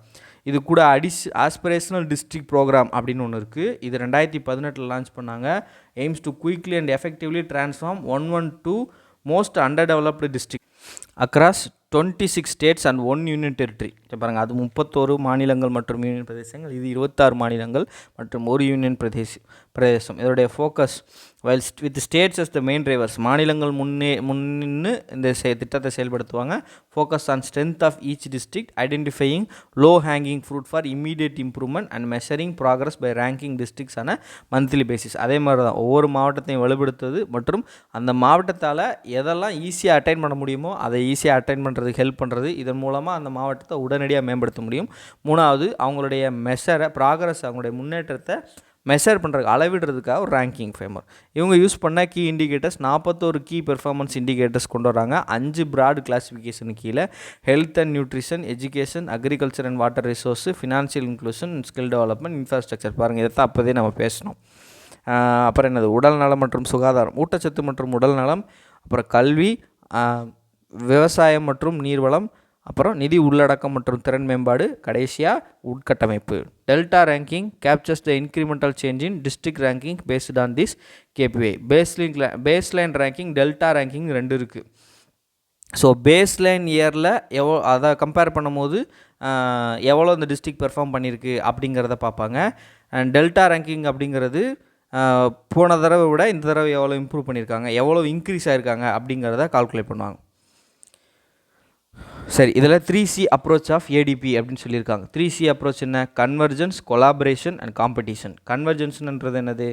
இது கூட ஆஸ்பிரேஷனல் டிஸ்ட்ரிக்ட் ப்ரோக்ராம் அப்படின்னு ஒன்று இருக்குது. இது 2018 லான்ச் பண்ணாங்க. AIIMS to quickly and effectively transform 112 most under developed district across 26 states and 1 union territory. பாருங்கள், அது 31 மாநிலங்கள் மற்றும் யூனியன் பிரதேசங்கள், இது 26 மாநிலங்கள் மற்றும் ஒரு யூனியன் பிரதேசம். இதோடைய focus while with states as the main drivers, மாநிலங்கள் முன்னின்று இந்த திட்டத்தை செயல்படுத்துவாங்க. Focus on strength of each district, identifying low hanging fruit for immediate improvement and measuring progress by ranking districts on monthly basis. அதே மாதிரி தான் ஒவ்வொரு மாவட்டத்தையும் வலுப்படுத்துவது மற்றும் அந்த மாவட்டத்தால் எதெல்லாம் ஈஸியாக அட்டைன் பண்ண முடியுமோ அதை ஈஸியாக அட்டைன் பண்ணுறதுக்கு ஹெல்ப் பண்ணுறது. இதன் மூலமாக அந்த மாவட்டத்தை உடனடியாக மேம்படுத்த முடியும். மூணாவது, அவங்களுடைய ப்ராக்ரஸ், அவங்களுடைய முன்னேற்றத்தை மெஷர் பண்ணுறதுக்கு, அளவிடுறதுக்காக ஒரு ரேங்கிங் ஃப்ரேம்வொர்க். இவங்க யூஸ் பண்ண key indicators 41 key performance indicators கொண்டு வராங்க. 5 ப்ராட் கிளாஸிஃபிகேஷன் கீழே health and nutrition, education, agriculture and water resource, financial inclusion, skill development, infrastructure. பாருங்கள், இதை தான் அப்போதே நம்ம பேசணும். அப்புறம் என்னது, உடல் நலம் மற்றும் சுகாதாரம், ஊட்டச்சத்து மற்றும் உடல் நலம், அப்புறம் கல்வி, விவசாயம் மற்றும் நீர்வளம், அப்புறம் நிதி உள்ளடக்கம் மற்றும் திறன் மேம்பாடு, கடைசியாக உட்கட்டமைப்பு. Delta ranking captures the incremental change in district ranking based on this KPI. Baseline ranking, delta ranking 2 இருக்குது. ஸோ பேஸ்லைன் இயரில் அதை கம்பேர் பண்ணும்போது எவ்வளோ இந்த டிஸ்ட்ரிக்ட் பெர்ஃபார்ம் பண்ணியிருக்கு அப்படிங்கிறத பார்ப்பாங்க. அண்ட் டெல்டா ரேங்கிங் அப்படிங்கிறது போன தடவை விட இந்த தடவை எவ்வளோ இம்ப்ரூவ் பண்ணியிருக்காங்க, எவ்வளோ இன்க்ரீஸ் ஆகிருக்காங்க அப்படிங்கிறத கால்குலேட் பண்ணுவாங்க. சரி, இதில் 3C அப்ரோச் ஆஃப் ஏடிபி அப்படின்னு சொல்லியிருக்காங்க. 3C அப்ரோச் என்ன? Convergence, collaboration and competition. கன்வர்ஜென்ஸ்ன்றது என்னது?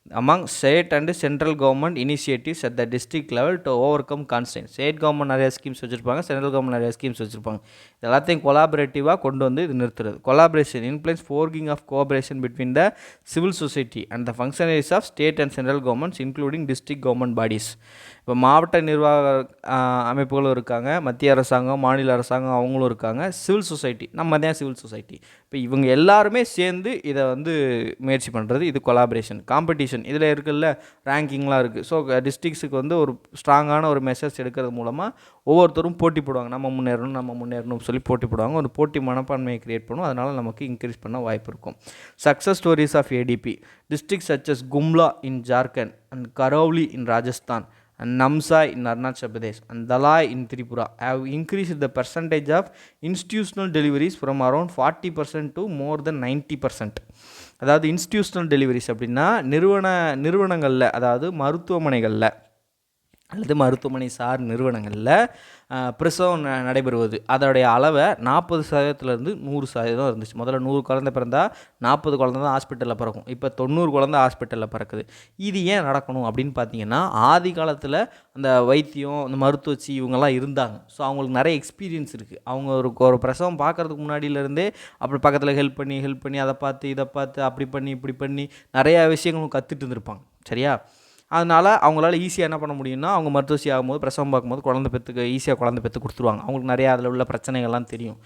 among state and central government initiatives at the district level to overcome constraints. State government நிறைய ஸ்கீம்ஸ் வச்சுருப்பாங்க, சென்ட்ரல் கவர்மெண்ட் நிறைய ஸ்கீம்ஸ் வச்சுருப்பாங்க. இது எல்லாத்தையும் கொலாபரேட்டிவாக கொண்டு வந்து இது நிறுத்துறது. Collaboration influence forging of cooperation between the civil society and the functionaries of state and central governments including district government bodies. இப்போ மாவட்ட நிர்வாக அமைப்புகளும் இருக்காங்க, மத்திய அரசாங்கம், மாநில அரசாங்கம் அவங்களும் இருக்காங்க, சிவில் சொசைட்டி, நம்ம தான் சிவில் சொசைட்டி. இப்போ இவங்க எல்லாருமே சேர்ந்து இதை வந்து முயற்சி பண்ணுறது, இது கொலாபரேஷன். காம்படிஷன் இதில் இருக்குல்ல, ரேங்கிங்லாம் இருக்குது. ஸோ டிஸ்ட்ரிக்ஸுக்கு வந்து ஒரு ஸ்ட்ராங்கான ஒரு மெஷர்ஸ் எடுக்கிறது மூலமாக ஒவ்வொருத்தரும் போட்டி போடுவாங்க, நம்ம முன்னேறணும் சொல்லி போட்டி போடுவாங்க. ஒரு போட்டி மனப்பான்மையை க்ரியேட் பண்ணும், அதனால் நமக்கு இன்க்ரீஸ் பண்ண வாய்ப்பு இருக்கும். Success stories of ADP. District சச்சஸ் Gumla in Jharkhand and Karauli in Rajasthan and Namsai in Arunachal Pradesh and Dalai in Tripura have increased the percentage of institutional deliveries from around 40% to more than 90%. அதாவது institutional deliveries அப்படின்னா நிறுவனங்களில், அதாவது மருத்துவமனைகளில் அல்லது மருத்துவமனை sir நிறுவனங்களில் பிரசவம் நடைபெறுவது, அதோடைய அளவை 40%லேருந்து 100% இருந்துச்சு. முதல்ல 100 குழந்தை பிறந்தால் 40 குழந்தை தான் ஹாஸ்பிட்டலில் பிறக்கும். இப்போ 90 குழந்தை ஹாஸ்பிட்டலில் பிறக்குது. இது ஏன் நடக்கணும் அப்படின்னு பார்த்தீங்கன்னா, ஆதி காலத்தில் அந்த வைத்தியம், இந்த மருத்துவச்சி இவங்கெல்லாம் இருந்தாங்க. ஸோ அவங்களுக்கு நிறைய எக்ஸ்பீரியன்ஸ் இருக்குது. அவங்க ஒரு பிரசவம் பார்க்குறதுக்கு முன்னாடியிலேருந்தே அப்படி பக்கத்தில் ஹெல்ப் பண்ணி அதை பார்த்து இதை பார்த்து அப்படி பண்ணி இப்படி பண்ணி நிறையா விஷயங்களும் கற்றுட்டு இருந்திருப்பாங்க. சரியா? அதனால் அவங்களால ஈஸியாக என்ன பண்ண முடியும்னா, அவங்க மருத்துவச்சி ஆகும்போது பிரசவம் பார்க்கும்போது ஈஸியாக குழந்தை பெற்று கொடுத்துருவாங்க. அவங்களுக்கு நிறையா அதில் உள்ள பிரச்சனைகள்லாம் தெரியும்.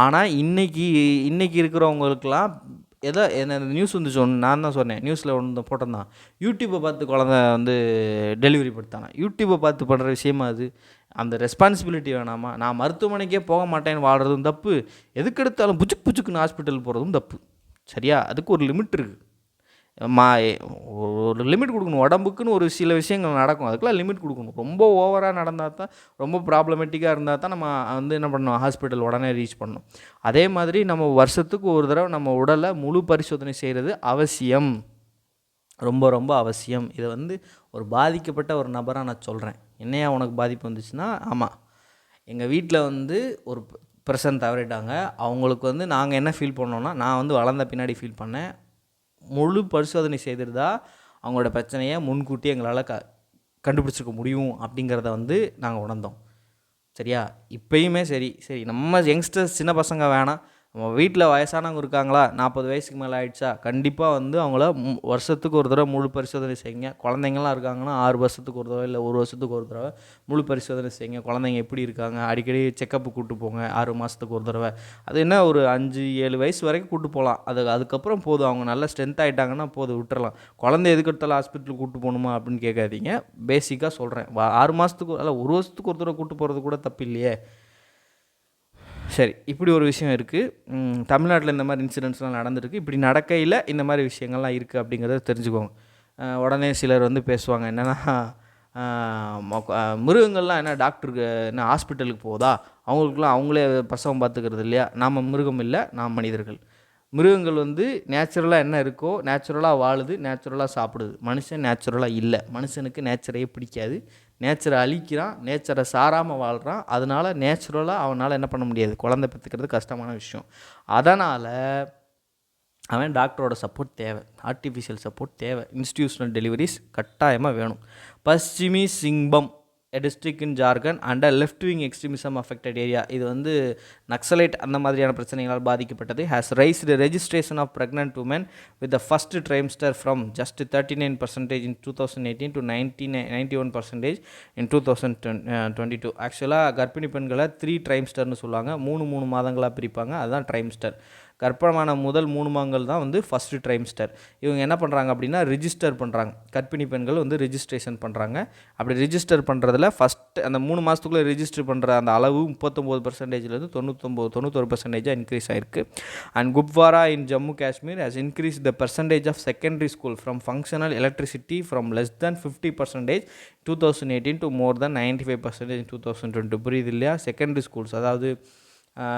ஆனால் இன்றைக்கி இருக்கிறவங்களுக்கெல்லாம் என்ன நியூஸ் வந்துச்சு, ஒன்று நான் தான் சொன்னேன், நியூஸில் ஒன்று போட்டிருந்தான், யூடியூப்பை பார்த்து குழந்தை வந்து டெலிவரி படுத்தாங்க. யூடியூப்பை பார்த்து பண்ணுற விஷயமா அது? அந்த ரெஸ்பான்சிபிலிட்டி வேணாமா? நான் மருத்துவமனைக்கே போக மாட்டேன்னு வாழ்கிறதும் தப்பு, எதுக்கெடுத்தாலும் புச்சுக்குன்னு ஹாஸ்பிட்டல் போகிறதும் தப்பு. சரியா? அதுக்கு ஒரு லிமிட் இருக்குது. ஒரு லிமிட் கொடுக்கணும். உடம்புக்குன்னு ஒரு சில விஷயங்கள் நடக்கும், அதுக்கெலாம் லிமிட் கொடுக்கணும். ரொம்ப ஓவராக நடந்தால் தான், ரொம்ப ப்ராப்ளமேட்டிக்காக இருந்தால் தான் நம்ம வந்து என்ன பண்ணணும், ஹாஸ்பிட்டல் உடனே ரீச் பண்ணணும். அதே மாதிரி நம்ம வருஷத்துக்கு ஒரு தடவை நம்ம உடலை முழு பரிசோதனை செய்கிறது அவசியம், ரொம்ப ரொம்ப அவசியம். இதை வந்து ஒரு பாதிக்கப்பட்ட ஒரு நபராக நான் சொல்கிறேன். என்னையா உனக்கு பாதிப்பு வந்துச்சுன்னா, ஆமாம், எங்கள் வீட்டில் வந்து ஒரு பர்சன் தவறிட்டாங்க. அவங்களுக்கு வந்து நாங்கள் என்ன ஃபீல் பண்ணோன்னா, நான் வந்து வளர்ந்த பின்னாடி ஃபீல் பண்ணேன், முழு பரிசோதனை செய்திருந்தா அவங்களோட பிரச்சனையை முன்கூட்டி எங்களால் கண்டுபிடிச்சிருக்க முடியும் அப்படிங்கிறத வந்து நாங்கள் உணர்ந்தோம். சரியா? இப்போயுமே சரி நம்ம யங்ஸ்டர்ஸ், சின்ன பசங்க வேணாம், நம்ம வீட்டில் வயசானவங்க இருக்காங்களா, 40 வயசுக்கு மேலே ஆகிடுச்சா, கண்டிப்பாக வந்து அவங்கள வருஷத்துக்கு ஒரு தடவை முழு பரிசோதனை செய்யுங்க. குழந்தைங்களாம் இருக்காங்கன்னா 6 வருஷத்துக்கு ஒரு தடவை இல்லை 1 வருஷத்துக்கு ஒரு தடவை முழு பரிசோதனை செய்யுங்க. குழந்தைங்க எப்படி இருக்காங்க, அடிக்கடி செக்கப்பு கூப்பிட்டு போங்க. 6 மாதத்துக்கு ஒரு தடவை, அது என்ன ஒரு 5-7 வயசு வரைக்கும் கூப்பிட்டு போகலாம். அதுக்கப்புறம் போதும், அவங்க நல்லா ஸ்ட்ரென்த் ஆகிட்டாங்கன்னா போதும், விட்டுறலாம். குழந்தை எதுக்கு எடுத்தாலும் ஹாஸ்பிட்டலுக்கு கூப்பிட்டு போகணுமா அப்படின்னு கேட்காதீங்க. பேசிக்காக சொல்கிறேன், 6 மாதத்துக்கு அல்ல 1 வருஷத்துக்கு ஒரு தடவை கூப்பிட்டு போகிறது கூட தப்பு இல்லையே. சரி, இப்படி ஒரு விஷயம் இருக்குது. தமிழ்நாட்டில் இந்த மாதிரி இன்சிடென்ட்ஸ்லாம் நடந்துருக்கு. இப்படி நடக்கையில் இந்த மாதிரி விஷயங்கள்லாம் இருக்குது அப்படிங்கிறத தெரிஞ்சுக்கோங்க. உடனே சிலர் வந்து பேசுவாங்க, என்னென்னா மிருகங்கள்லாம் என்ன டாக்டருக்கு என்ன ஹாஸ்பிட்டலுக்கு போகுதா, அவங்களுக்குலாம் அவங்களே பிரசவம் பார்த்துக்கிறது இல்லையா? நாம் மிருகம் இல்லை, நாம் மனிதர்கள். மிருகங்கள் வந்து நேச்சுரலாக என்ன இருக்கோ நேச்சுரலாக வாழுது, நேச்சுரலாக சாப்பிடுது. மனுஷன் நேச்சுரலாக இல்லை. மனுஷனுக்கு நேச்சரையே பிடிக்காது, நேச்சரை அழிக்கிறான், நேச்சரை சாராமல் வாழ்கிறான். அதனால் நேச்சுரலாக அவனால் என்ன பண்ண முடியாது, குழந்தை பெற்றுக்கிறது கஷ்டமான விஷயம். அதனால் அவன் டாக்டரோட சப்போர்ட் தேவை, ஆர்டிஃபிஷியல் சப்போர்ட் தேவை, இன்ஸ்டிடியூஷனல் டெலிவரிஸ் கட்டாயமாக வேணும். Paschimi Singhbhum district in Jharkhand and left wing extremism affected area, இது வந்து நக்சலைட் அந்த மாதிரியான பிரச்சனைகளால் பாதிக்கப்பட்டது. Has raised registration of pregnant women with the first trimester from just 39% in 2018 to 91% in 2022. ஆக்சுவலாக கர்ப்பிணி பெண்களை 3 ட்ரைம்ஸ்டர்னு சொல்லுவாங்க, 3 மாதங்களாக பிரிப்பாங்க, அதுதான் ட்ரைம்ஸ்டர். கர்ப்பமான முதல் 3 மாதங்கள் தான் வந்து ஃபஸ்ட்டு ட்ரைம்ஸ்டர். இவங்க என்ன பண்ணுறாங்க அப்படின்னா ரிஜிஸ்டர் பண்ணுறாங்க, கர்ப்பிணி பெண்கள் வந்து ரிஜிஸ்ட்ரேஷன் பண்ணுறாங்க. அப்படி ரிஜிஸ்டர் பண்ணுறதுல ஃபஸ்ட்டு அந்த 3 மாதத்துக்குள்ளே ரிஜிஸ்டர் பண்ணுற அந்த அளவு 39%லேருந்து 91% இன்க்ரீஸ் ஆகிருக்கு. And Kupwara in Jammu Kashmir has increase the percentage of secondary school from functional electricity from less than 50% 2018 to more than 95% in 2020. புரியுது இல்லையா? செகண்டரி ஸ்கூல்ஸ், அதாவது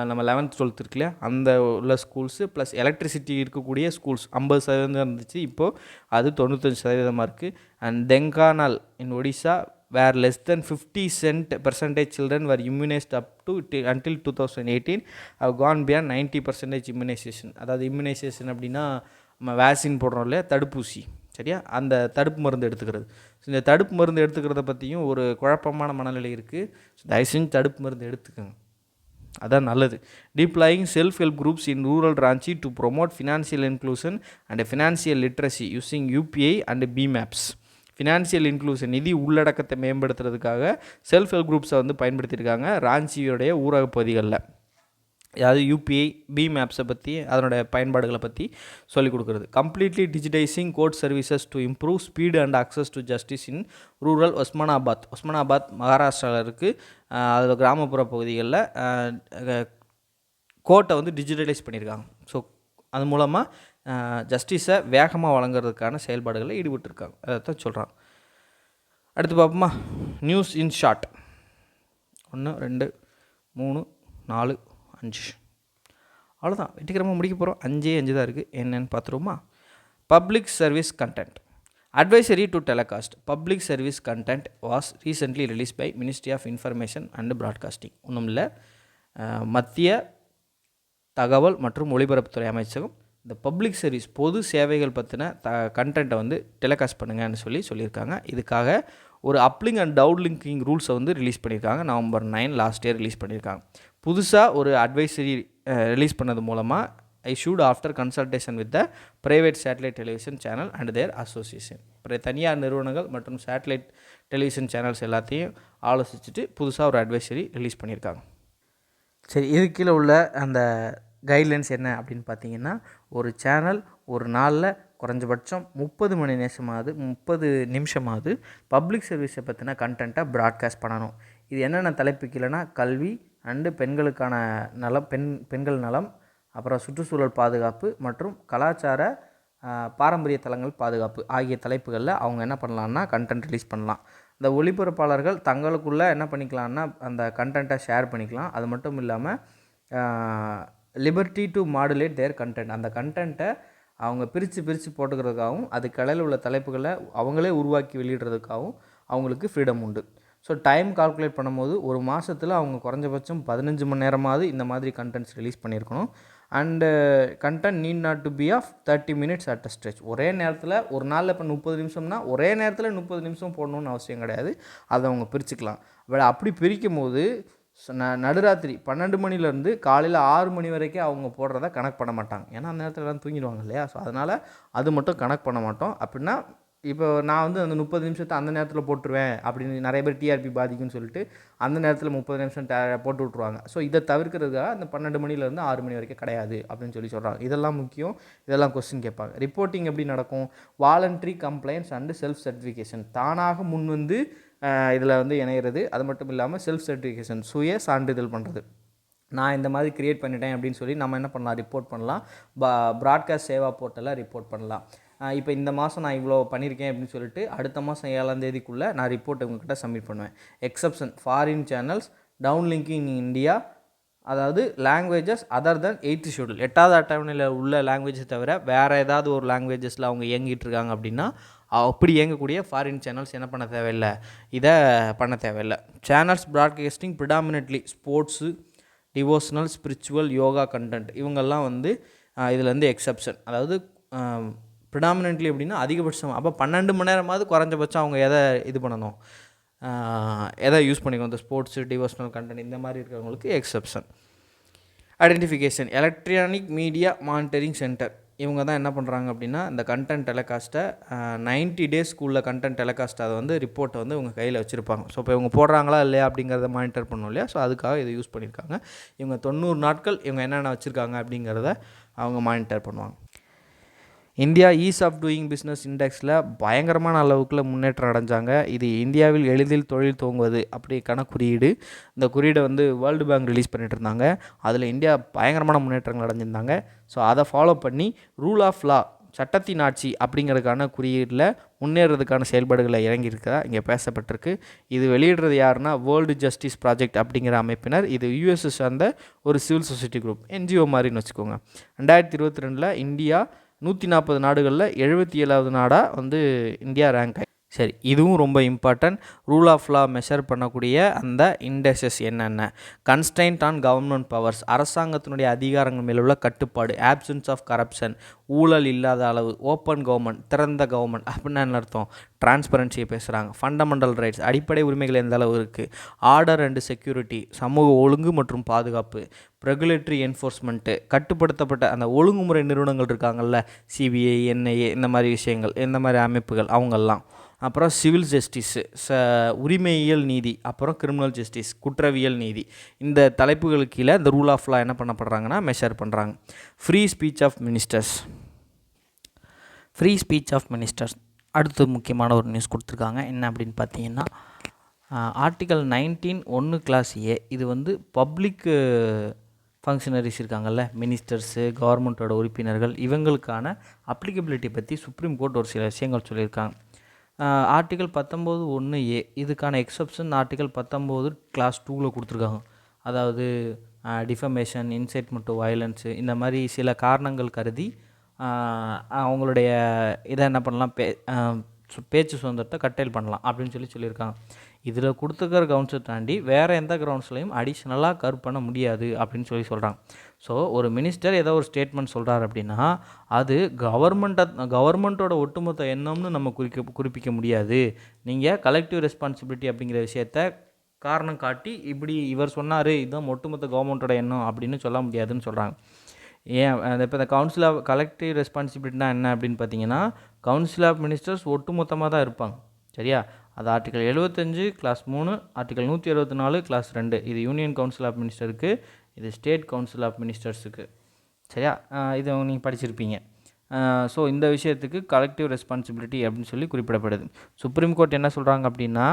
நம்ம 11th 12th இருக்கு இல்லையா, அந்த உள்ள ஸ்கூல்ஸு ப்ளஸ் எலக்ட்ரிசிட்டி இருக்கக்கூடிய ஸ்கூல்ஸ் 50% இருந்துச்சு, இப்போது அது 95% இருக்குது. And Dhenkanal in Odisha where less than 50% children were immunized up to until 2018 have gone beyond 90% immunization. அதாவது இம்யூனைசேஷன் அப்படின்னா நம்ம வேக்சின் போடுறோம் இல்லையா, தடுப்பூசி. சரியா? அந்த தடுப்பு மருந்து எடுத்துக்கிறது. ஸோ இந்த தடுப்பு மருந்து எடுத்துக்கிறத பற்றியும் ஒரு குழப்பமான மனநிலை இருக்குது. தயவு செஞ்சு தடுப்பு மருந்து எடுத்துக்கோங்க, அதான் நல்லது. Deploying self help groups in rural Ranchi to promote financial inclusion and financial literacy using UPI and BMaps. Financial inclusion நிதி உள்ளடக்கத்தை மேம்படுத்துறதுக்காக செல்ஃப் ஹெல்ப் குரூப்ஸை வந்து பயன்படுத்தியிருக்காங்க ராஞ்சியோடைய ஊரக பகுதிகளில். அதாவது யூபிஐ பிமேப்ஸை பற்றி அதனுடைய பயன்பாடுகளை பற்றி சொல்லிக் கொடுக்குறது. Completely digitising court services to improve speed and access to justice in rural Osmanabad மகாராஷ்டிராவில் இருக்குது. அதில் கிராமப்புற பகுதிகளில் கோர்ட்டை வந்து டிஜிட்டலைஸ் பண்ணியிருக்காங்க. ஸோ அது மூலமாக ஜஸ்டிஸை வேகமாக வழங்குறதுக்கான செயல்பாடுகளில் ஈடுபட்டிருக்காங்க. அதை தான் சொல்கிறாங்க. அடுத்து பார்ப்போமா, நியூஸ் இன் ஷார்ட். 1 2 3 4 5 அவ்வளோதான், வெற்றிகரமாக முடிக்க போகிறோம். 5 தான் இருக்குது. என்னென்னு பார்த்துருவோமா. Public service content advisory to telecast public service content was recently released by Ministry of Information and Broadcasting. ஒன்றும் இல்லை, மத்திய தகவல் மற்றும் ஒளிபரப்புத்துறை அமைச்சகம் இந்த பப்ளிக் சர்வீஸ் பொது சேவைகள் பற்றின கண்டென்ட்டை வந்து டெலிகாஸ்ட் பண்ணுங்கன்னு சொல்லியிருக்காங்க. இதுக்காக ஒரு அப்லிங்க் அண்ட் டவுன்லிங்கிங் ரூல்ஸை வந்து ரிலீஸ் பண்ணியிருக்காங்க. November 9 லாஸ்ட் இயர் ரிலீஸ் பண்ணியிருக்காங்க. புதுசாக ஒரு அட்வைசரி ரிலீஸ் பண்ணது மூலமாக issued after consultation with the private satellite television channel and their association. தனியார் நிறுவனங்கள் மற்றும் சேட்டலைட் டெலிவிஷன் சேனல்ஸ் எல்லாத்தையும் ஆலோசிச்சுட்டு புதுசாக ஒரு அட்வைசரி ரிலீஸ் பண்ணியிருக்காங்க. சரி, இது கீழே உள்ள அந்த கைட்லைன்ஸ் என்ன அப்படின்னு பார்த்தீங்கன்னா, ஒரு சேனல் ஒரு நாளில் குறைஞ்சபட்சம் 30 நிமிஷமாவது பப்ளிக் சர்வீஸை பற்றின கண்டென்ட்டை ப்ராட்காஸ்ட் பண்ணணும். இது என்னென்ன தலைப்பு கீழேனா, கல்வி அண்டு பெண்களுக்கான நலம், பெண்கள் நலம், அப்புறம் சுற்றுச்சூழல் பாதுகாப்பு மற்றும் கலாச்சார பாரம்பரிய தலங்கள் பாதுகாப்பு ஆகிய தலைப்புகளில் அவங்க என்ன பண்ணலான்னா கண்டென்ட் ரிலீஸ் பண்ணலாம். இந்த ஒளிபரப்பாளர்கள் தங்களுக்குள்ளே என்ன பண்ணிக்கலான்னா அந்த கண்டென்ட்டை ஷேர் பண்ணிக்கலாம். அது மட்டும் இல்லாமல் liberty to modulate their content, அந்த கண்டென்ட்டை அவங்க பிரித்து போட்டுக்கிறதுக்காகவும் அதுக்கு இடையில் உள்ள தலைப்புகளை அவங்களே உருவாக்கி வெளியிடுறதுக்காகவும் அவங்களுக்கு ஃப்ரீடம் உண்டு. ஸோ டைம் கால்குலேட் பண்ணும்போது ஒரு மாதத்தில் அவங்க குறைஞ்சபட்சம் 15 மணி நேரமாவது இந்த மாதிரி கண்டென்ட்ஸ் ரிலீஸ் பண்ணியிருக்கணும். And content need not to be of 30 minutes at a stretch. ஒரே நேரத்தில் ஒரு நாளில் இப்போ 30 நிமிஷம்னா ஒரே நேரத்தில் 30 நிமிஷம் போடணுன்னு அவசியம் கிடையாது. அதை அவங்க பிரிச்சுக்கலாம். அப்படி பிரிக்கும் போது நடுராத்திரி 12 மணிலேருந்து காலையில் 6 மணி வரைக்கும் அவங்க போடுறத கணக்கு பண்ண மாட்டாங்க. ஏன்னா அந்த நேரத்தில் எல்லாம் தூங்கிடுவாங்க இல்லையா. ஸோ அதனால் அது மட்டும் கணக்கு பண்ண மாட்டோம். அப்படின்னா இப்போ நான் வந்து அந்த 30 நிமிஷத்தை அந்த நேரத்தில் போட்டுருவேன் அப்படின்னு நிறைய பேர் டிஆர்பி பாதிக்குன்னு சொல்லிட்டு அந்த நேரத்தில் 30 நிமிஷம் போட்டு விட்ருவாங்க. ஸோ இதை தவிர்க்கிறதுக்காக அந்த 12 மணிலேருந்து 6 மணி வரைக்கும் கிடையாது அப்படின்னு சொல்கிறாங்க. இதெல்லாம் முக்கியம், இதெல்லாம் கொஸ்டின் கேட்பாங்க. ரிப்போர்ட்டிங் எப்படி நடக்கும், voluntary complaints and self certification, தானாக முன் வந்து இதில் வந்து இணையிறது. அது மட்டும் இல்லாமல் செல்ஃப் சர்டிஃபிகேஷன், சுய சான்றிதழ் பண்ணுறது. நான் இந்த மாதிரி க்ரியேட் பண்ணிட்டேன் அப்படின்னு சொல்லி நம்ம என்ன பண்ணலாம், ரிப்போர்ட் பண்ணலாம். ப்ராட்காஸ்ட் சேவா போர்ட்டலில் ரிப்போர்ட் பண்ணலாம். இப்போ இந்த மாதம் நான் இவ்வளோ பண்ணியிருக்கேன் அப்படின்னு சொல்லிட்டு அடுத்த மாதம் 7ஆம் தேதிக்குள்ளே நான் ரிப்போர்ட் உங்கள்கிட்ட சப்மிட் பண்ணுவேன். Exception foreign channels, downlinking in India, அதாவது languages other than 8th schedule, 8வது அட்டவணையில் உள்ள லாங்குவேஜஸ் தவிர வேறு ஏதாவது ஒரு லாங்குவேஜஸில் அவங்க இயங்கிட்டு இருக்காங்க அப்படின்னா அப்படி இயங்கக்கூடிய ஃபாரின் சேனல்ஸ் என்ன பண்ண தேவையில்லை, இதை பண்ண தேவையில்லை. Channels broadcasting predominantly sports, devotional, spiritual, yoga content இவங்கெல்லாம் வந்து இதில் வந்து எக்ஸப்ஷன். அதாவது ப்ரிடாமினெட்லி அப்படின்னா அதிகபட்சம் அப்போ 12 மணி நேரமாவது குறைஞ்சபட்சம் அவங்க எதை இது பண்ணணும், எதை யூஸ் பண்ணிக்கணும், இந்த ஸ்போர்ட்ஸு, டிவோஷனல் கண்டென்ட் இந்த மாதிரி இருக்கிறவங்களுக்கு exception. Identification, electronic media monitoring centre இவங்க தான் என்ன பண்ணுறாங்க அப்படின்னா இந்த கண்டென்ட் டெலிகாஸ்ட்டை 90 டேஸ்க்குள்ள கண்டென்ட் டெலிகாஸ்ட் அதை வந்து ரிப்போர்ட்டை வந்து இவங்க கையில் வச்சுருப்பாங்க. ஸோ இப்போ இவங்க போடுறாங்களா இல்லையா அப்படிங்கிறத மானிட்டர் பண்ணணும் இல்லையா. ஸோ அதுக்காக இதை யூஸ் பண்ணியிருக்காங்க. இவங்க 90 நாட்கள் இவங்க என்னென்ன வச்சுருக்காங்க அப்படிங்கிறத அவங்க மானிட்டர் பண்ணுவாங்க. India ease of doing business இண்டெக்ஸில் பயங்கரமான அளவுக்குள்ள முன்னேற்றம் அடைஞ்சாங்க. இது இந்தியாவில் எளிதில் தொழில் துவங்குவது அப்படிக்கான குறியீடு. இந்த குறியீடை வந்து வேர்ல்டு பேங்க் ரிலீஸ் பண்ணிட்டு இருந்தாங்க. அதில் இந்தியா பயங்கரமான முன்னேற்றங்கள் அடைஞ்சிருந்தாங்க. ஸோ அதை ஃபாலோ பண்ணி ரூல் ஆஃப் லா, சட்டத்தின் ஆட்சி அப்படிங்கிறதுக்கான குறியீடில் முன்னேறதுக்கான செயல்பாடுகளை இறங்கியிருக்கிறதா இங்கே பேசப்பட்டிருக்கு. இது வெளியிடுறது யாருன்னா வேர்ல்டு ஜஸ்டிஸ் ப்ராஜெக்ட் அப்படிங்கிற அமைப்பினர். இது யூஎஸ்எ சார்ந்த ஒரு சிவில் சொசைட்டி குரூப், என்ஜிஓ மாதிரின்னு வச்சுக்கோங்க. 2022 இந்தியா 140 நாடுகளில் 77வது நாடாக வந்து இந்தியா ரேங்க் ஆகி சரி, இதுவும் ரொம்ப important. Rule of law measure பண்ணக்கூடிய அந்த இண்டெக்ஸஸ் என்னென்ன? கன்ஸ்ட்ரெயின்ட் ஆன் கவர்மெண்ட் பவர்ஸ், அரசாங்கத்தினுடைய அதிகாரங்கள் மேல் உள்ள கட்டுப்பாடு. ஆப்சன்ஸ் ஆஃப் கரப்ஷன், ஊழல் இல்லாத அளவு. ஓப்பன் கவர்மெண்ட், திறந்த கவர்மெண்ட் அப்படின்னா என்ன அர்த்தம்? டிரான்ஸ்பரன்சியை பேசுகிறாங்க. ஃபண்டமெண்டல் ரைட்ஸ், அடிப்படை உரிமைகள் எந்த அளவு இருக்குது. ஆர்டர் அண்ட் செக்யூரிட்டி, சமூக ஒழுங்கு மற்றும் பாதுகாப்பு. ரெகுலேட்டரி என்ஃபோர்ஸ்மெண்ட்டு, கட்டுப்படுத்தப்பட்ட அந்த ஒழுங்குமுறை நிறுவனங்கள் இருக்காங்கல்ல, சிபிஐ, என்ஐஏ, இந்த மாதிரி விஷயங்கள், இந்த மாதிரி அமைப்புகள் அவங்கெல்லாம். அப்புறம் சிவில் ஜஸ்டிஸு, உரிமையியல் நீதி. அப்புறம் கிரிமினல் ஜஸ்டிஸ், குற்றவியல் நீதி. இந்த தலைப்புகளுக்கு கீழே இந்த ரூல் ஆஃப் லா என்ன பண்ணப்படுறாங்கன்னா மெஷர் பண்ணுறாங்க. Free speech of ministers. Free speech of ministers அடுத்து முக்கியமான ஒரு நியூஸ் கொடுத்துருக்காங்க. என்ன அப்படின்னு பார்த்தீங்கன்னா, ஆர்டிகல் 19(1) கிளாஸ் ஏ, இது வந்து பப்ளிக் ஃபங்க்ஷனரிஸ் இருக்காங்கல்ல, மினிஸ்டர்ஸு, கவர்மெண்ட்டோட உறுப்பினர்கள், இவங்களுக்கான அப்ளிகபிலிட்டி பற்றி சுப்ரீம் கோர்ட் ஒரு சில விஷயங்கள் சொல்லியிருக்காங்க. ஆர்டிகல் 19(1) ஏ, இதுக்கான எக்ஸப்ஷன் ஆர்டிகல் 19 கிளாஸ் 2ல் கொடுத்துருக்காங்க. அதாவது டிஃபமேஷன், இன்சைட்மெண்ட் டு வயலன்ஸு, இந்த மாதிரி சில காரணங்கள் கருதி அவங்களுடைய இதை என்ன பண்ணலாம், பேச்சு சுதந்திரத்தை கட்டேல் பண்ணலாம் அப்படின்னு சொல்லியிருக்காங்க. இதில் கொடுத்துக்கிற கிரவுண்ட்ஸை தாண்டி வேறு எந்த கிரவுண்ட்ஸ்லையும் அடிஷ்னலாக கர் பண்ண முடியாது அப்படின்னு சொல்கிறாங்க. ஸோ ஒரு மினிஸ்டர் ஏதோ ஒரு ஸ்டேட்மெண்ட் சொல்கிறார் அப்படின்னா அது கவர்மெண்ட்டோட ஒட்டுமொத்த எண்ணம்னு நம்ம குறிப்பிக்க முடியாது. நீங்கள் கலெக்டிவ் ரெஸ்பான்சிபிலிட்டி அப்படிங்கிற விஷயத்த காரணம் காட்டி இப்படி இவர் சொன்னார், இதுதான் ஒட்டுமொத்த கவர்மெண்ட்டோட எண்ணம் அப்படின்னு சொல்ல முடியாதுன்னு சொல்கிறாங்க. ஏன் இப்போ இந்த கவுன்சில் ஆஃப் கலெக்டிவ் ரெஸ்பான்சிபிலிட்டினா என்ன அப்படின்னு பார்த்தீங்கன்னா, கவுன்சில் ஆஃப் மினிஸ்டர்ஸ் ஒட்டுமொத்தமாக தான் இருப்பாங்க. சரியா? அது ஆர்டிகல் 75 கிளாஸ் 3, ஆர்டிகல் 164 கிளாஸ் 2. இது யூனியன் கவுன்சில் ஆஃப் மினிஸ்டருக்கு, இது ஸ்டேட் கவுன்சில் ஆஃப் மினிஸ்டர்ஸுக்கு. சரியா? இது நீங்கள் படிச்சிருப்பீங்க. ஸோ இந்த விஷயத்துக்கு கலெக்டிவ் ரெஸ்பான்சிபிலிட்டி அப்படின்னு சொல்லி குறிப்பிடப்படுது. சுப்ரீம் கோர்ட் என்ன சொல்கிறாங்க அப்படின்னா,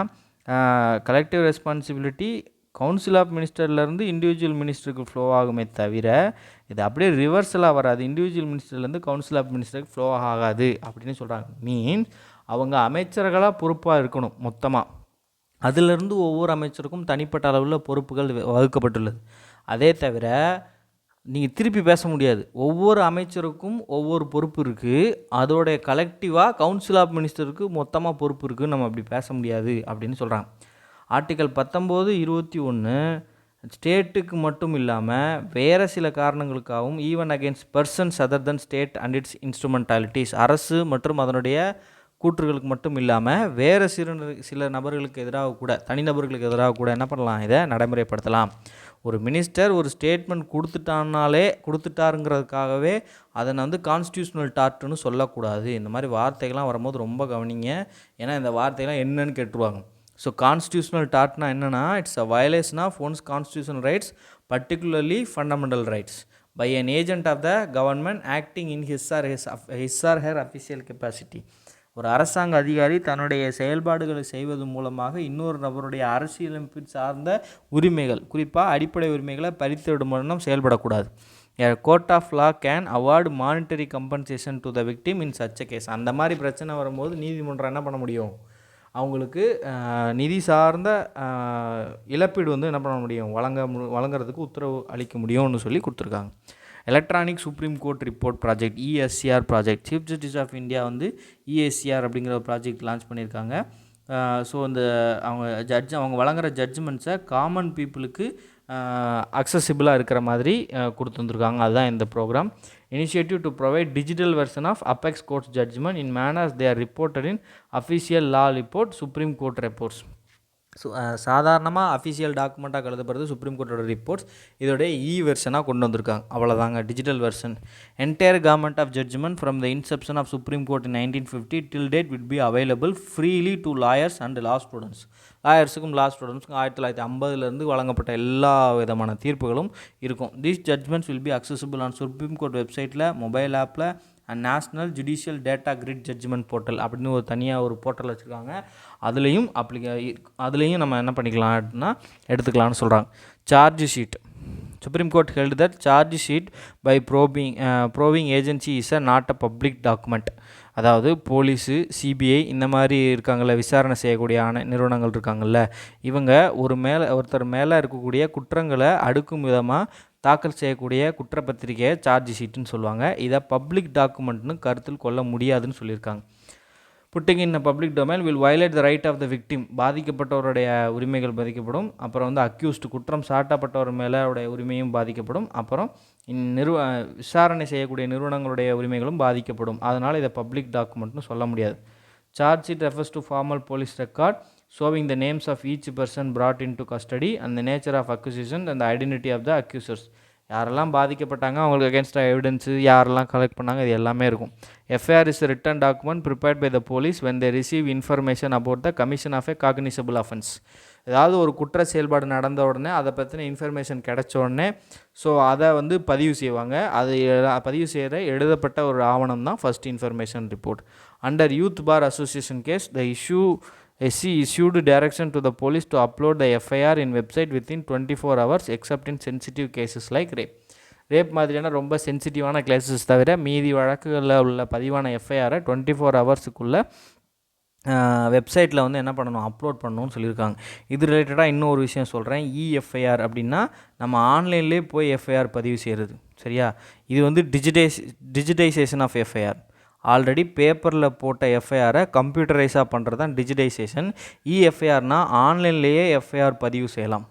கலெக்டிவ் ரெஸ்பான்சிபிலிட்டி கவுன்சில் ஆஃப் மினிஸ்டர்லேருந்து இண்டிவிஜுவல் மினிஸ்டருக்கு ஃப்ளோ ஆகுமே தவிர இது அப்படியே ரிவர்ஸலாக வராது. இண்டிவிஜுவல் மினிஸ்டர்லேருந்து கவுன்சில் ஆஃப் மினிஸ்டருக்கு ஃப்ளோ ஆகாது அப்படின்னு சொல்கிறாங்க. மீன்ஸ் அவங்க அமைச்சர்களாக பொறுப்பாக இருக்கணும் மொத்தமாக. அதிலிருந்து ஒவ்வொரு அமைச்சருக்கும் தனிப்பட்ட அளவில் பொறுப்புகள் வகுக்கப்பட்டுள்ளது. அதே தவிர நீங்கள் திருப்பி பேச முடியாது. ஒவ்வொரு அமைச்சருக்கும் ஒவ்வொரு பொறுப்பு இருக்குது. அதோடைய கலெக்டிவாக கவுன்சில் ஆஃப் மினிஸ்டருக்கு மொத்தமாக பொறுப்பு இருக்குதுன்னு நம்ம அப்படி பேச முடியாது அப்படின்னு சொல்கிறாங்க. ஆர்டிகல் 19(21) ஸ்டேட்டுக்கு மட்டும் இல்லாமல் வேறு சில காரணங்களுக்காகவும் even against persons other than state and its instrumentalities, அரசு மற்றும் அதனுடைய கூற்றுகளுக்கு மட்டும் இல்லாமல் வேறு சில நபர்களுக்கு எதிராக கூட, தனிநபர்களுக்கு எதிராக கூட என்ன பண்ணலாம், இதை நடைமுறைப்படுத்தலாம். ஒரு மினிஸ்டர் ஒரு ஸ்டேட்மெண்ட் கொடுத்துட்டாருங்கிறதுக்காகவே அதை வந்து கான்ஸ்டியூஷனல் டார்ட்டுன்னு சொல்லக்கூடாது. இந்த மாதிரி வார்த்தைகள்லாம் வரும்போது ரொம்ப கவனிங்க. ஏன்னா இந்த வார்த்தைகள்லாம் என்னன்னு கேட்டுருவாங்க. ஸோ கான்ஸ்டியூஷனல் டார்ட்னா என்னென்னா, it's a violation of one's constitutional rights, particularly fundamental rights, by an agent of the government acting in his or her official capacity. ஒரு அரசாங்க அதிகாரி தன்னுடைய செயல்பாடுகளை செய்வது மூலமாக இன்னொரு நபருடைய அரசியலமைப்பு சார்ந்த உரிமைகள், குறிப்பாக அடிப்படை உரிமைகளை பறித்துவிடும் வண்ணம் செயல்படக்கூடாது. A court of law can award monetary compensation to the victim in such a case. அந்த மாதிரி பிரச்சனை வரும்போது நீதிமன்றம் என்ன பண்ண முடியும், அவங்களுக்கு நிதி சார்ந்த இழப்பீடு வந்து என்ன பண்ண முடியும், வழங்குறதுக்கு உத்தரவு அளிக்க முடியும்னு சொல்லி கொடுத்துருக்காங்க. Electronic supreme court report project, ESCR project, chief justice of India வந்து இஎஸ்சிஆர் அப்படிங்கிற ஒரு ப்ராஜெக்ட் லான்ச் பண்ணியிருக்காங்க. ஸோ இந்த அவங்க வழங்குகிற ஜட்ஜ்மெண்ட்ஸை காமன் பீப்புளுக்கு அக்சசிபிளாக இருக்கிற மாதிரி கொடுத்து வந்துருக்காங்க. அதுதான் இந்த program. Initiative to provide digital version of apex courts judgment in manners they are reported in official law report supreme court reports. So சாதாரணமாக அஃபிஷியல் டாக்குமெண்ட்டாக கருதப்படுறது சுப்ரீம் கோர்ட்டோட ரிப்போர்ட்ஸ், இதோடைய வெர்ஷனாக கொண்டு வந்திருக்காங்க. அவ்வளோதாங்க, digital version. Entire government of judgment from the inception of supreme court in 1950 till date will be available freely to lawyers and law students. லாயர்ஸுக்கும் லா ஸ்டூடெண்ட்ஸுக்கும் 1950 வழங்கப்பட்ட எல்லா விதமான தீர்ப்புகளும் இருக்கும். These judgments will be accessible on supreme court வெப்சைட்டில், mobile ஆப்பில் and national judicial data grid judgment portal அப்படின்னு ஒரு தனியாக ஒரு போர்ட்டல் வச்சுருக்காங்க. அதுலேயும் நம்ம என்ன பண்ணிக்கலாம் அப்படின்னா எடுத்துக்கலாம்னு சொல்கிறாங்க. Charge sheet. Supreme court held that charge sheet by probing agency is not a public document. அதாவது போலீஸு, சிபிஐ இந்த மாதிரி இருக்காங்கள்ல, விசாரணை செய்யக்கூடிய நிறுவனங்கள் இருக்காங்கள்ல, இவங்க ஒருத்தர் மேலே இருக்கக்கூடிய குற்றங்களை அடுக்கும் விதமாக தாக்கல் செய்யக்கூடிய குற்றப்பத்திரிகையை சார்ஜ் ஷீட்டுன்னு சொல்லுவாங்க. இதை பப்ளிக் டாக்குமெண்ட்னு கருத்தில் கொள்ள முடியாதுன்னு சொல்லியிருக்காங்க. Putting in public domain will violate the right of the victim, பாதிக்கப்பட்டவருடைய உரிமைகள் பாதிக்கப்படும். அப்புறம் வந்து அக்யூஸ்டு, குற்றம் சாட்டப்பட்டவர் மேலே உடைய உரிமையும் பாதிக்கப்படும். அப்புறம் விசாரணை செய்யக்கூடிய நிறுவனங்களுடைய உரிமைகளும் பாதிக்கப்படும். அதனால் இதை பப்ளிக் டாக்குமெண்ட்னு சொல்ல முடியாது. Charge sheet refers to formal police record showing the names of each person brought into custody and the nature of accusation and the identity of the accusers. யாரெல்லாம் பாதிக்கப்பட்டாங்க, அவங்களுக்கு அகேன்ஸ்டாக எவிடன்ஸு யாரெல்லாம் கலெக்ட் பண்ணாங்க, இது எல்லாமே இருக்கும். FIR is written document prepared by the police when they receive information about the commission of a cognizable offense. ஏதாவது ஒரு குற்ற செயல்பாடு நடந்த உடனே அதை பற்றின இன்ஃபர்மேஷன் கிடைச்ச உடனே ஸோ அதை வந்து பதிவு செய்வாங்க. அது பதிவு செய்கிற எழுதப்பட்ட ஒரு ஆவணம் தான் first information report. Under youth bar association case the SC issued direction to the police to upload the FIR in website within 24 hours except in sensitive cases like rape. Rape மாதிரியான ரொம்ப சென்சிட்டிவான கேசஸ் தவிர மீதி வழக்குகளில் உள்ள பதிவான எஃப்ஐஆரை 24 ஹவர்ஸுக்குள்ளே வெப்சைட்டில் வந்து என்ன பண்ணணும், அப்லோட் பண்ணணும்னு சொல்லியிருக்காங்க. இது ரிலேட்டடாக இன்னொரு விஷயம் சொல்கிறேன். எஃப்ஐஆர் அப்படின்னா நம்ம ஆன்லைன்லேயே போய் எஃப்ஐஆர் பதிவு செய்கிறது. சரியா? இது வந்து டிஜிட்டைசேஷன் ஆஃப் எஃப்ஐஆர். ஆல்ரெடி பேப்பரில் போட்ட எஃப்ஐஆரை கம்ப்யூட்டரைஸாக பண்ணுறது தான் டிஜிட்டைசேஷன். எஃப்ஐஆர்னால் ஆன்லைன்லேயே எஃப்ஐஆர் பதிவு செய்யலாம்.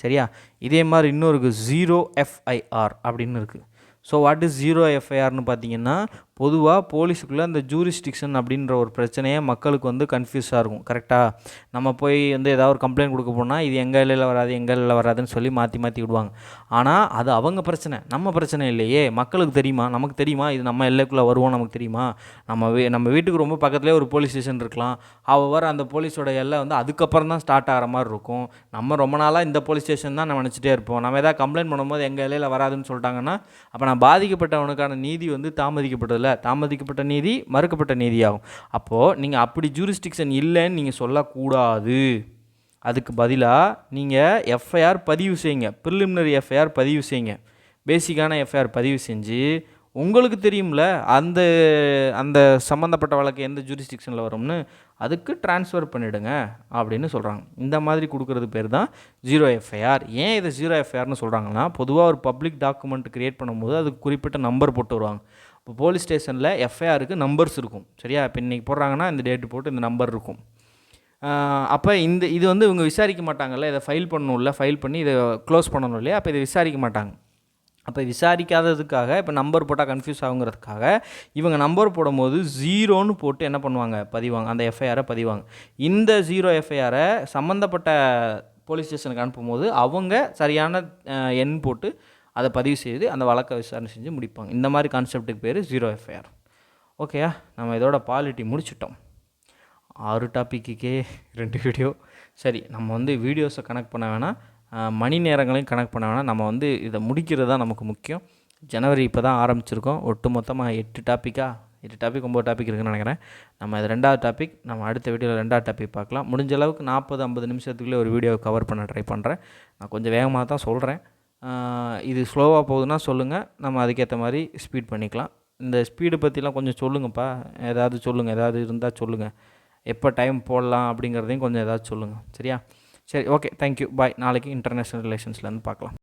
சரியா? இதே மாதிரி இன்னொரு 0 FIR அப்படின்னு இருக்குது. ஸோ வாட் இஸ் 0 FIRனு பார்த்தீங்கன்னா, பொதுவாக போலீஸுக்குள்ளே அந்த ஜூரிஸ்டிக்ஷன் அப்படின்ற ஒரு பிரச்சனையே மக்களுக்கு வந்து கன்ஃபியூஸாக இருக்கும். கரெக்டாக? நம்ம போய் வந்து ஏதாவது ஒரு கம்ப்ளைண்ட் கொடுக்க போனால் இது எங்கள் எல்லையில் வராது, எங்கள் எல்லையில் வராதுன்னு சொல்லி மாற்றி விடுவாங்க. ஆனால் அது அவங்க பிரச்சனை, நம்ம பிரச்சனை இல்லையே. மக்களுக்கு தெரியுமா, நமக்கு தெரியுமா இது நம்ம எல்லைக்குள்ளே வருவோம், நமக்கு தெரியுமா? நம்ம வீட்டுக்கு ரொம்ப பக்கத்துலேயே ஒரு போலீஸ் ஸ்டேஷன் இருக்கலாம். அவர் அந்த போலீஸோட எல்லை வந்து அதுக்கப்புறம் தான் ஸ்டார்ட் ஆகிற மாதிரி இருக்கும். நம்ம ரொம்ப நாளாக இந்த போலீஸ் ஸ்டேஷன் தான் நம்ம நினச்சிட்டே இருப்போம். நம்ம எதாவது கம்ப்ளைண்ட் பண்ணும்போது எங்கள் எல்லையில் வராதுன்னு சொல்லிட்டாங்கன்னா அப்போ நான் பாதிக்கப்பட்டவனுக்கான நீதி வந்து தாமதிக்கப்பட்ட நீதி மறுக்கப்பட்ட நீதியாகும். அப்போது நீங்கள் அப்படி ஜூரிஸ்டிக்ஷன் இல்லைன்னு நீங்கள் சொல்லக்கூடாது. அதுக்கு பதிலாக நீங்கள் எஃப்ஐஆர் பதிவு செய்யுங்க. ப்ரிலிமினரி எஃப்ஐஆர் பதிவு செய்யுங்க. பேசிக்கான எஃப்ஐஆர் பதிவு செஞ்சு உங்களுக்கு தெரியும்ல அந்த அந்த சம்மந்தப்பட்ட வழக்கு எந்த ஜூரிஸ்டிக்ஷனில் வரும்னு, அதுக்கு ட்ரான்ஸ்ஃபர் பண்ணிவிடுங்க அப்படின்னு சொல்கிறாங்க. இந்த மாதிரி கொடுக்குறது பேர் தான் 0 FIR. ஏன் இதை 0 FIRனு சொல்கிறாங்கன்னா, பொதுவாக ஒரு பப்ளிக் டாக்குமெண்ட் க்ரியேட் பண்ணும்போது அதுக்கு குறிப்பிட்ட நம்பர் போட்டு வருவாங்க. இப்போ போலீஸ் ஸ்டேஷனில் எஃப்ஐஆருக்கு நம்பர்ஸ் இருக்கும். சரியா? இப்போ இன்றைக்கி போடுறாங்கன்னா இந்த டேட்டு போட்டு இந்த நம்பர் இருக்கும். அப்போ இது வந்து இவங்க விசாரிக்க மாட்டாங்கல்ல, இதை ஃபைல் பண்ணணும்ல, ஃபைல் பண்ணி இதை க்ளோஸ் பண்ணணும் இல்லையா? அப்போ இதை விசாரிக்க மாட்டாங்க. அப்போ விசாரிக்காததுக்காக இப்போ நம்பர் போட்டால் கன்ஃபியூஸ் ஆகுங்கிறதுக்காக இவங்க நம்பர் போடும்போது 0ன்னு போட்டு என்ன பண்ணுவாங்க, பதிவாங்க, அந்த எஃப்ஐஆரை பதிவாங்க. இந்த 0 FIRரை சம்மந்தப்பட்ட போலீஸ் ஸ்டேஷனுக்கு அனுப்பும்போது அவங்க சரியான எண் போட்டு அதை பதிவு செய்து அந்த வழக்கை விசாரணை செஞ்சு முடிப்பாங்க. இந்த மாதிரி கான்செப்ட்டுக்கு பேர் 0 FIR. ஓகேயா? நம்ம இதோட பாலிட்டி முடிச்சிட்டோம். 6 டாப்பிக்குக்கே 2 வீடியோ. சரி, நம்ம வந்து வீடியோஸை கனெக்ட் பண்ண வேணாம், மணி நேரங்களையும் கனெக்ட் பண்ண வேணாம். நம்ம வந்து இதை முடிக்கிறது தான் நமக்கு முக்கியம். ஜனவரி இப்போ தான் ஆரம்பிச்சிருக்கோம். ஒட்டு மொத்தமாக 8 டாப்பிக் 9 டாபிக் இருக்குதுன்னு நினைக்கிறேன். நம்ம இது 2வது டாபிக். நம்ம அடுத்த வீடியோவில் 2வது டாபிக் பார்க்கலாம். முடிஞ்ச அளவுக்கு 40-50 நிமிஷத்துக்குள்ளே ஒரு வீடியோவை கவர் பண்ண ட்ரை பண்ணுறேன். நான் கொஞ்சம் வேகமாக தான் சொல்கிறேன். இது ஸ்லோவாக போகுதுன்னா சொல்லுங்கள், நம்ம அதுக்கேற்ற மாதிரி ஸ்பீட் பண்ணிக்கலாம். இந்த ஸ்பீடு பற்றிலாம் கொஞ்சம் சொல்லுங்கப்பா, ஏதாவது இருந்தால் சொல்லுங்கள். எப்போ டைம் போடலாம் அப்படிங்கிறதையும் கொஞ்சம் ஏதாவது சொல்லுங்கள். சரியா? சரி, ஓகே, தேங்க்யூ, பாய். நாளைக்கு இன்டர்நேஷ்னல் ரிலேஷன்ஸ்லேருந்து பார்க்கலாம்.